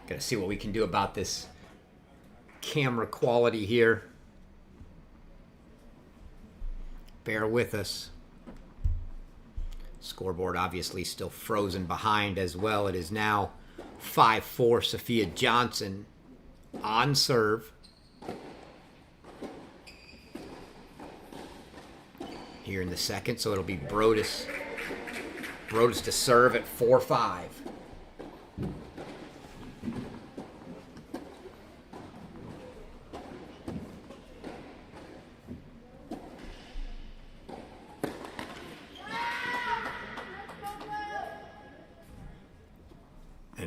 Gotta see what we can do about this camera quality here. Bear with us. Scoreboard obviously still frozen behind as well. It is now 5-4 Sophia Johnson on serve. Here in the second, so it'll be Broadus. Broadus to serve at 4-5.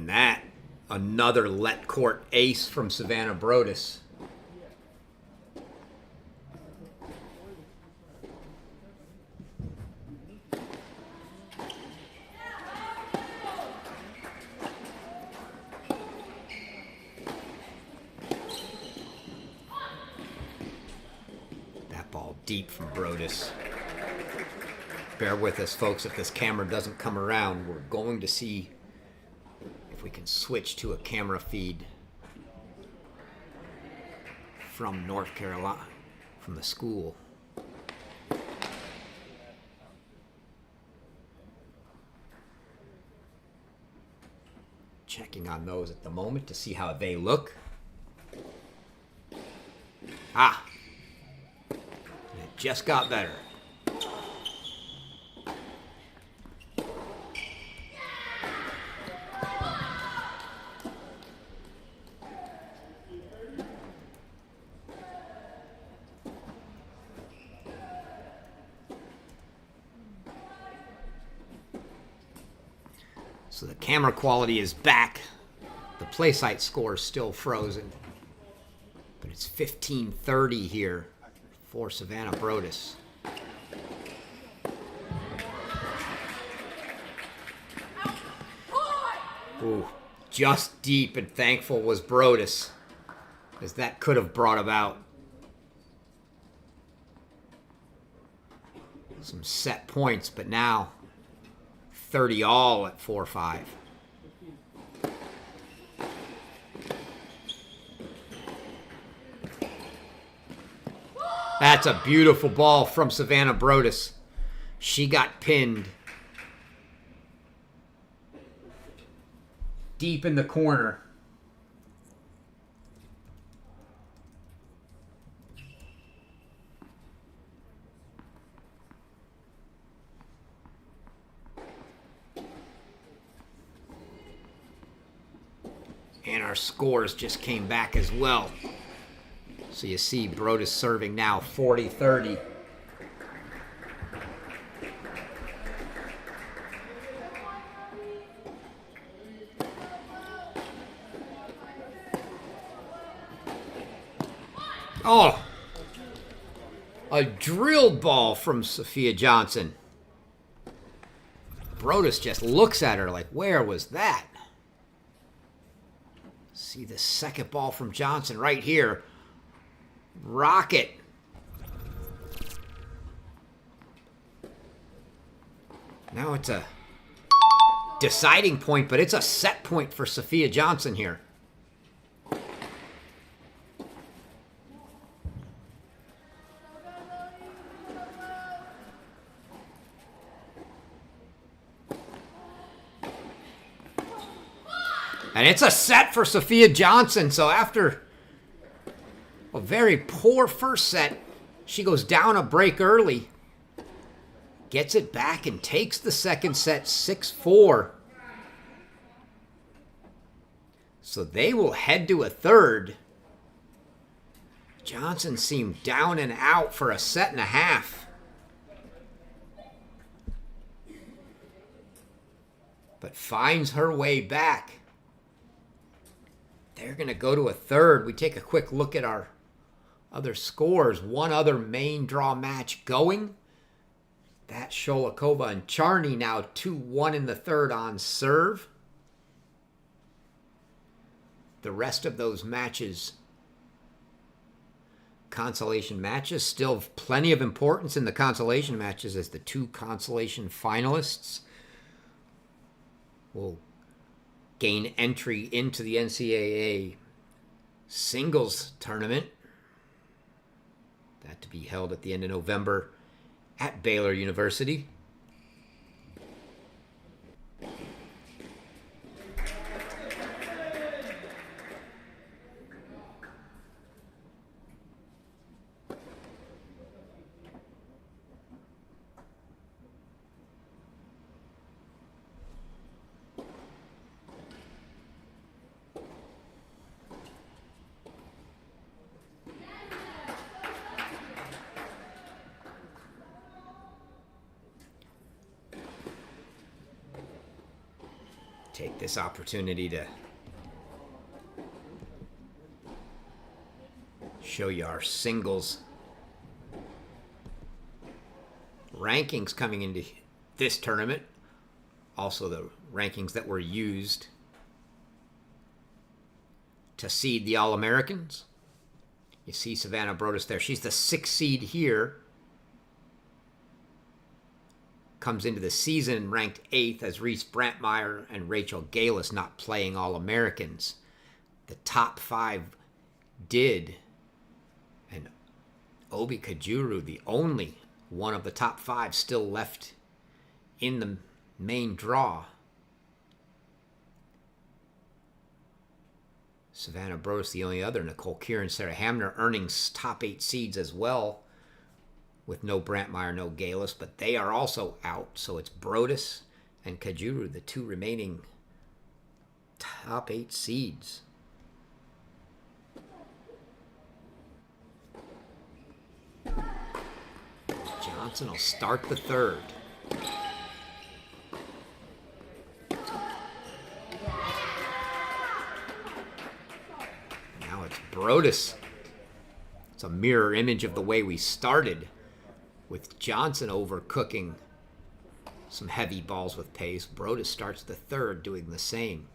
And that, another let court ace from Savannah Broadus. That ball deep from Broadus. Bear with us, folks, if this camera doesn't come around. We're going to see if we can switch to a camera feed from North Carolina, from the school. Checking on those at the moment to see how they look. Ah, it just got better. So the camera quality is back. The play site score is still frozen. But it's 15-30 here for Savannah Broadus. Ooh, just deep and thankful was Broadus, as that could have brought about some set points, but now 30 all at 4-5. That's a beautiful ball from Savannah Broadus. She got pinned deep in the corner. And our scores just came back as well. So you see Broadus serving now 40-30. Oh, a drilled ball from Sophia Johnson. Broadus just looks at her like, where was that? See the second ball from Johnson right here. Rocket. Now it's a deciding point, but it's a set point for Sophia Johnson here. And it's a set for Sophia Johnson. So after a very poor first set, she goes down a break early, gets it back and takes the second set 6-4. So they will head to a third. Johnson seemed down and out for a set and a half. But finds her way back. They're going to go to a third. We take a quick look at our other scores. One other main draw match going. That's Sholikova and Charney now 2-1 in the third on serve. The rest of those matches, consolation matches, still plenty of importance in the consolation matches as the two consolation finalists will gain entry into the NCAA singles tournament. That to be held at the end of November at Baylor University. Take this opportunity to show you our singles rankings coming into this tournament. Also the rankings that were used to seed the All-Americans. You see Savannah Broadus there. She's the 6th seed here. Comes into the season ranked 8th as Reese Brantmeyer and Rachel Galis not playing All-Americans. The top 5 did. And Obi Kajuru, the only one of the top 5 still left in the main draw. Savannah Broadus, the only other. Nicole Kieran, Sarah Hamner earning top 8 seeds as well, with no Brantmeyer, no Galis, but they are also out. So it's Broadus and Kajuru, the 2 remaining top 8 seeds. Johnson will start the 3rd. Now it's Broadus. It's a mirror image of the way we started, with Johnson overcooking some heavy balls with pace. Broadus starts the 3rd doing the same.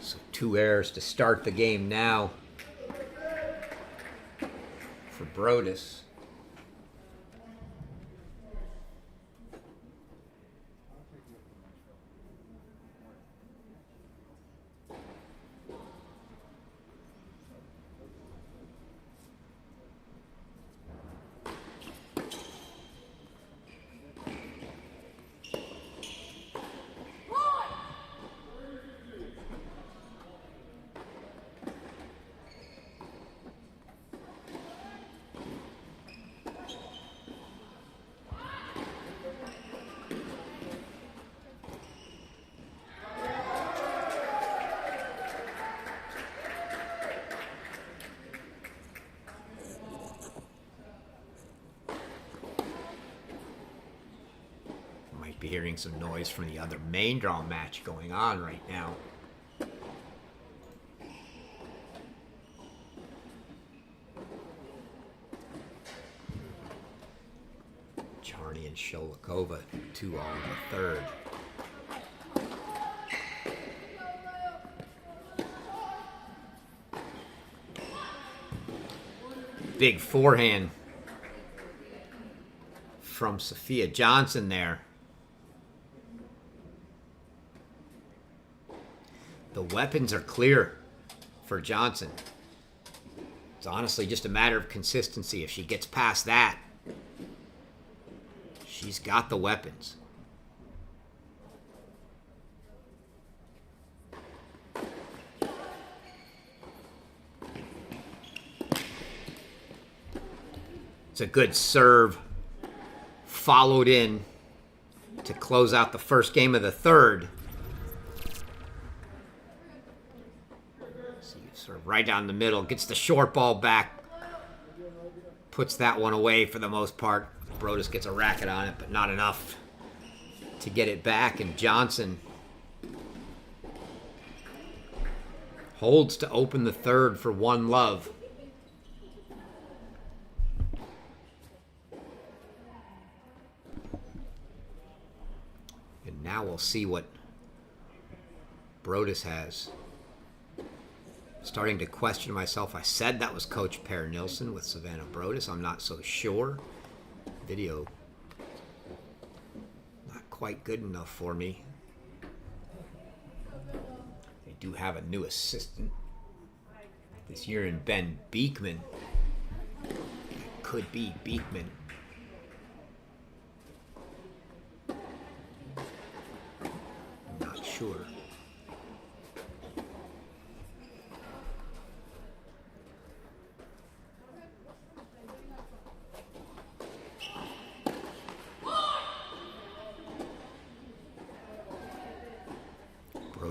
So 2 errors to start the game now for Broadus. Be hearing some noise from the other main draw match going on right now. Charney and Sholikova, 2 all in the 3rd. Big forehand from Sophia Johnson there. The weapons are clear for Johnson. It's honestly just a matter of consistency. If she gets past that, she's got the weapons. It's a good serve, followed in to close out the first game of the 3rd. Sort of right down the middle, gets the short ball back, puts that one away for the most part. Broadus gets a racket on it, but not enough to get it back, and Johnson holds to open the 3rd for 1-love. And now we'll see what Broadus has. Starting to question myself. I said that was Coach Per Nilsson with Savannah Broadus. I'm not so sure. Video not quite good enough for me. They do have a new assistant this year in Ben Beekman. It could be Beekman. I'm not sure.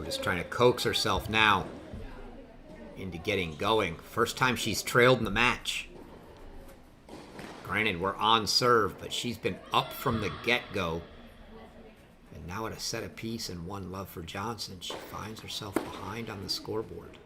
Broadus trying to coax herself now into getting going. First time she's trailed in the match. Granted, we're on serve, but she's been up from the get-go. And now at a set apiece and 1-love for Johnson, she finds herself behind on the scoreboard.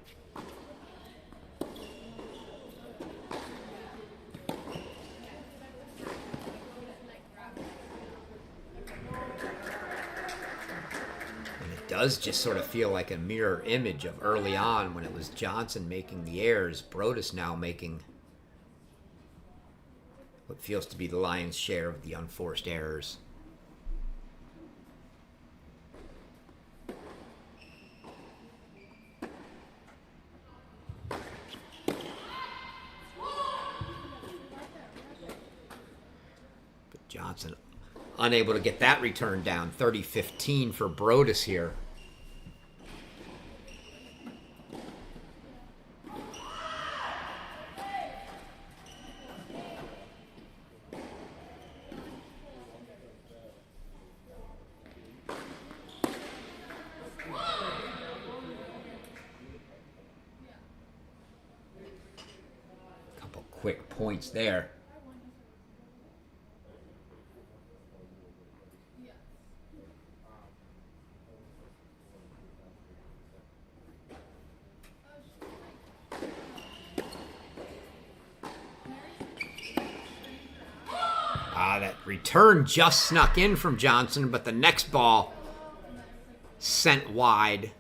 And it does just sort of feel like a mirror image of early on when it was Johnson making the errors, Broadus now making what feels to be the lion's share of the unforced errors. But Johnson unable to get that return down. 30-15 for Broadus here. Quick points there. That return just snuck in from Johnson, but the next ball sent wide.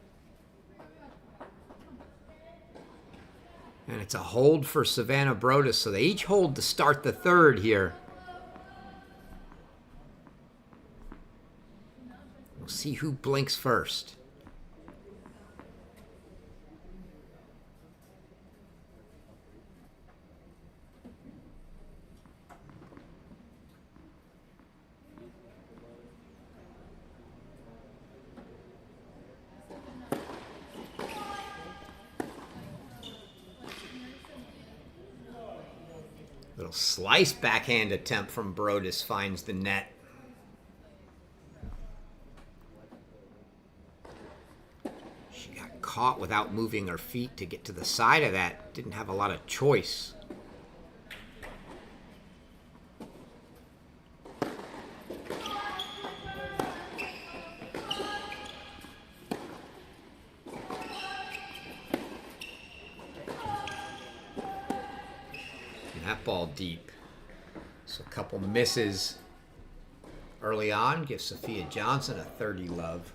And it's a hold for Savannah Broadus, so they each hold to start the third here. We'll see who blinks first. Little slice backhand attempt from Broadus finds the net. She got caught without moving her feet to get to the side of that. Didn't have a lot of choice. That ball deep. So a couple misses early on gives Sophia Johnson a 30-love.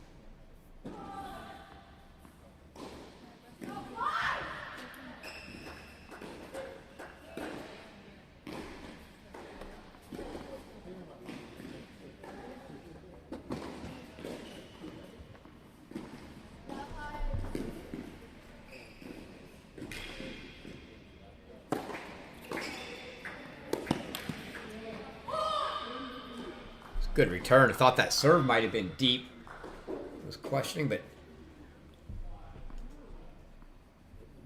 Good return. I thought that serve might have been deep. I was questioning, but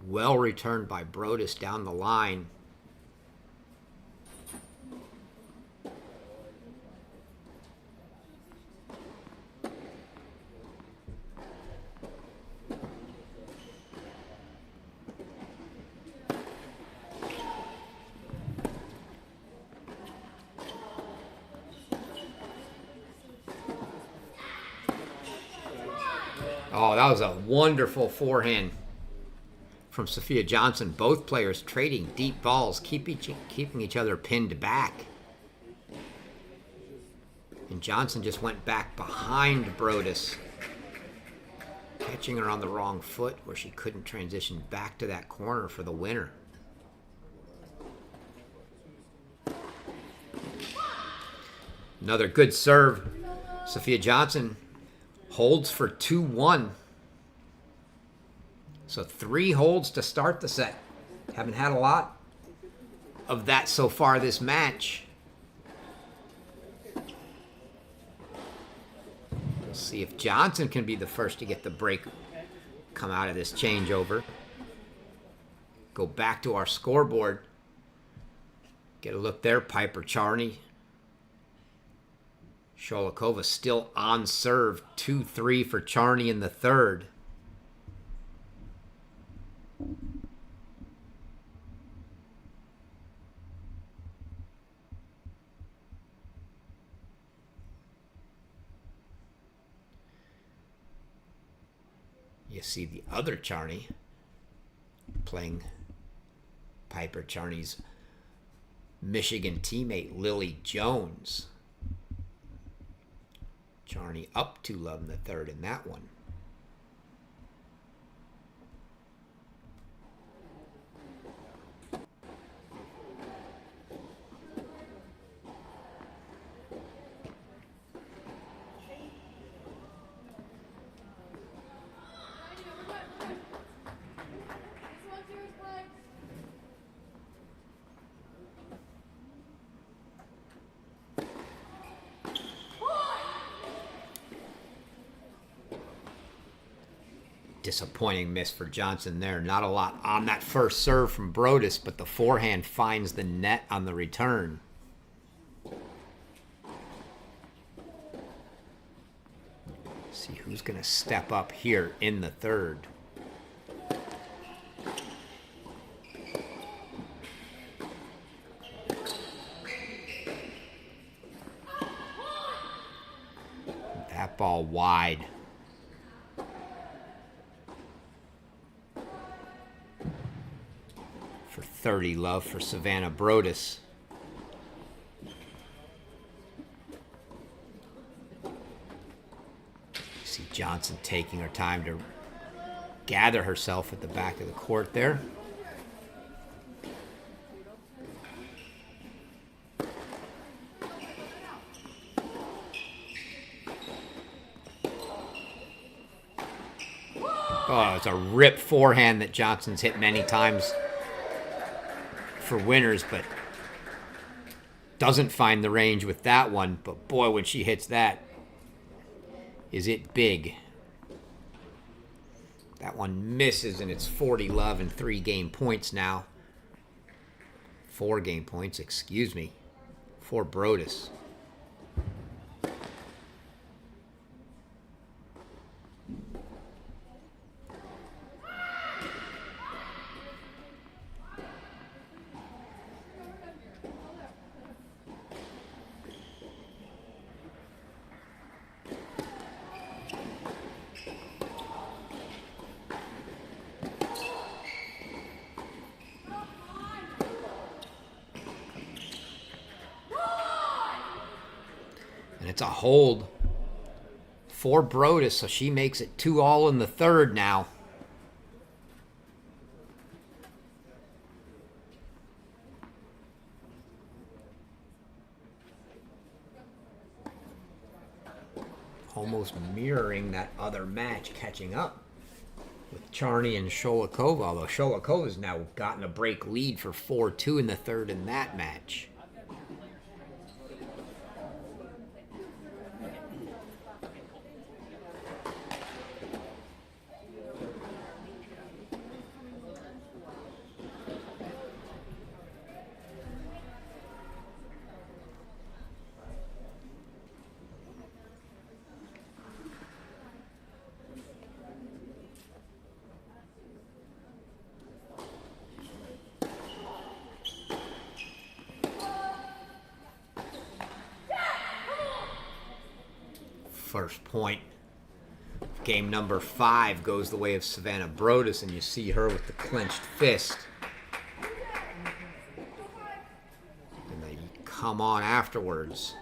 well returned by Broadus down the line. Oh, that was a wonderful forehand from Sophia Johnson. Both players trading deep balls, keeping each other pinned back. And Johnson just went back behind Broadus, catching her on the wrong foot where she couldn't transition back to that corner for the winner. Another good serve. Sophia Johnson holds for 2-1. So 3 holds to start the set. Haven't had a lot of that so far this match. We'll see if Johnson can be the first to get the break, come out of this changeover. Go back to our scoreboard. Get a look there, Piper Charney. Sholikova still on serve, 2-3 for Charney in the third. You see the other Charney playing Piper Charney's Michigan teammate Lily Jones. Charney up 2-love in the third in that one. Disappointing miss for Johnson there. Not a lot on that first serve from Broadus, but the forehand finds the net on the return. See who's going to step up here in the third. That ball wide. For 30-love for Savannah Broadus. See Johnson taking her time to gather herself at the back of the court there. Oh, it's a rip forehand that Johnson's hit many times for winners, but doesn't find the range with that one. But boy, when she hits that, is it big. That one misses, and it's 40-love and 3 game points now. 4 game points, excuse me, for Broadus. And it's a hold for Broadus, so she makes it 2-all in the third now. Almost mirroring that other match, catching up with Charney and Sholikova, although Sholikova's now gotten a break lead for 4-2 in the third in that match. First point of game number 5 goes the way of Savannah Broadus, and you see her with the clenched fist. And they come on afterwards.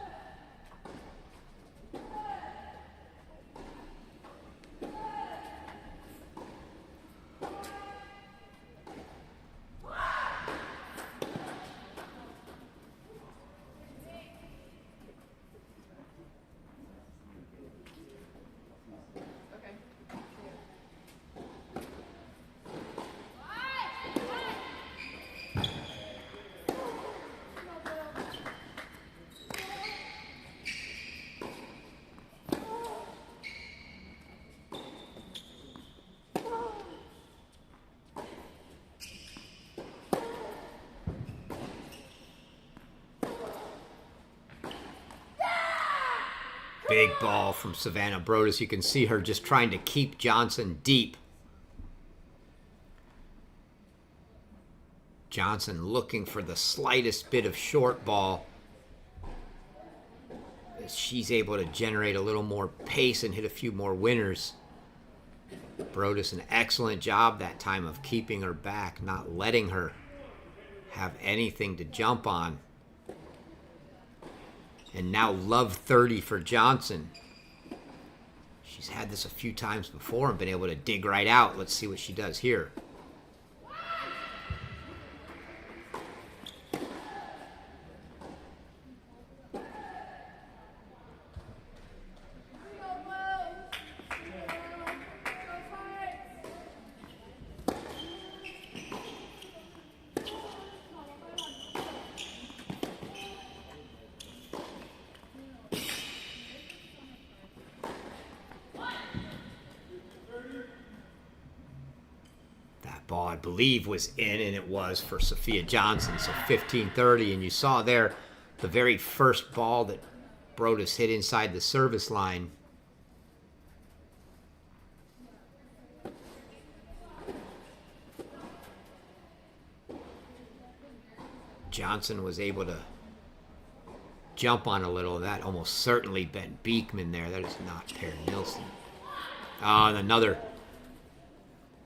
Big ball from Savannah Broadus. You can see her just trying to keep Johnson deep. Johnson looking for the slightest bit of short ball. She's able to generate a little more pace and hit a few more winners. Broadus, an excellent job that time of keeping her back, not letting her have anything to jump on. And now love 30 for Johnson. She's had this a few times before and been able to dig right out. Let's see what she does here. Ball, I believe, was in, and it was for Sophia Johnson. So 15-30, and you saw there the very first ball that Broadus hit inside the service line. Johnson was able to jump on a little of that. Almost certainly Ben Beekman there. That is not Per Nilsson. And another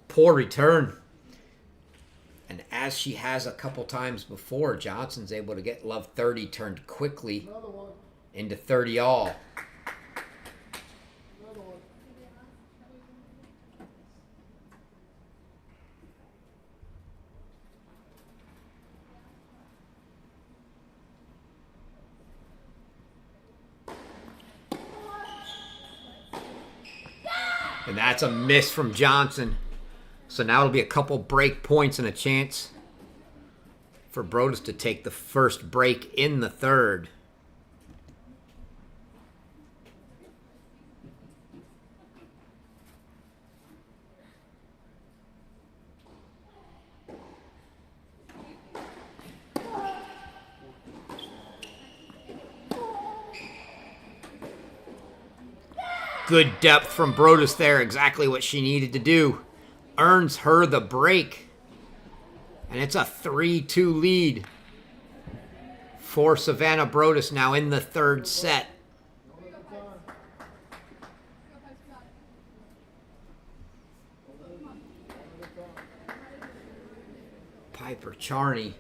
poor return. And as she has a couple times before, Johnson's able to get love 30 turned quickly into 30 all. And that's a miss from Johnson. So now it'll be a couple break points and a chance for Broadus to take the first break in the third. Good depth from Broadus there, exactly what she needed to do. Earns her the break. And it's a 3-2 lead for Savannah Broadus now in the third set. Piper Charney,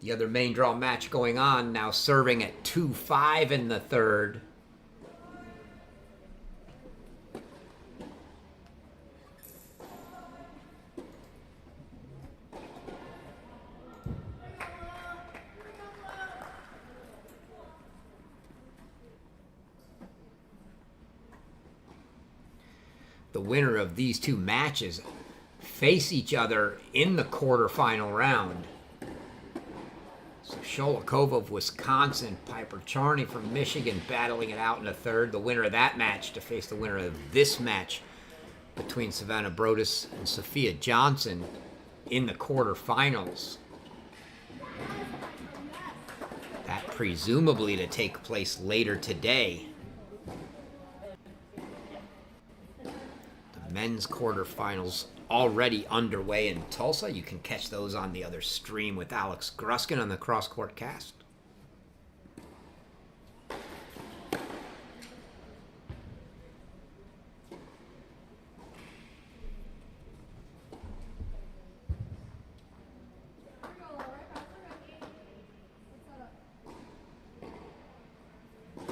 the other main draw match going on, now serving at 2-5 in the third. The winner of these two matches face each other in the quarterfinal round. So Sholikova of Wisconsin, Piper Charney from Michigan battling it out in the third. The winner of that match to face the winner of this match between Savannah Broadus and Sophia Johnson in the quarterfinals. That presumably to take place later today. Men's quarterfinals already underway in Tulsa. You can catch those on the other stream with Alex Gruskin on the Cross Court Cast.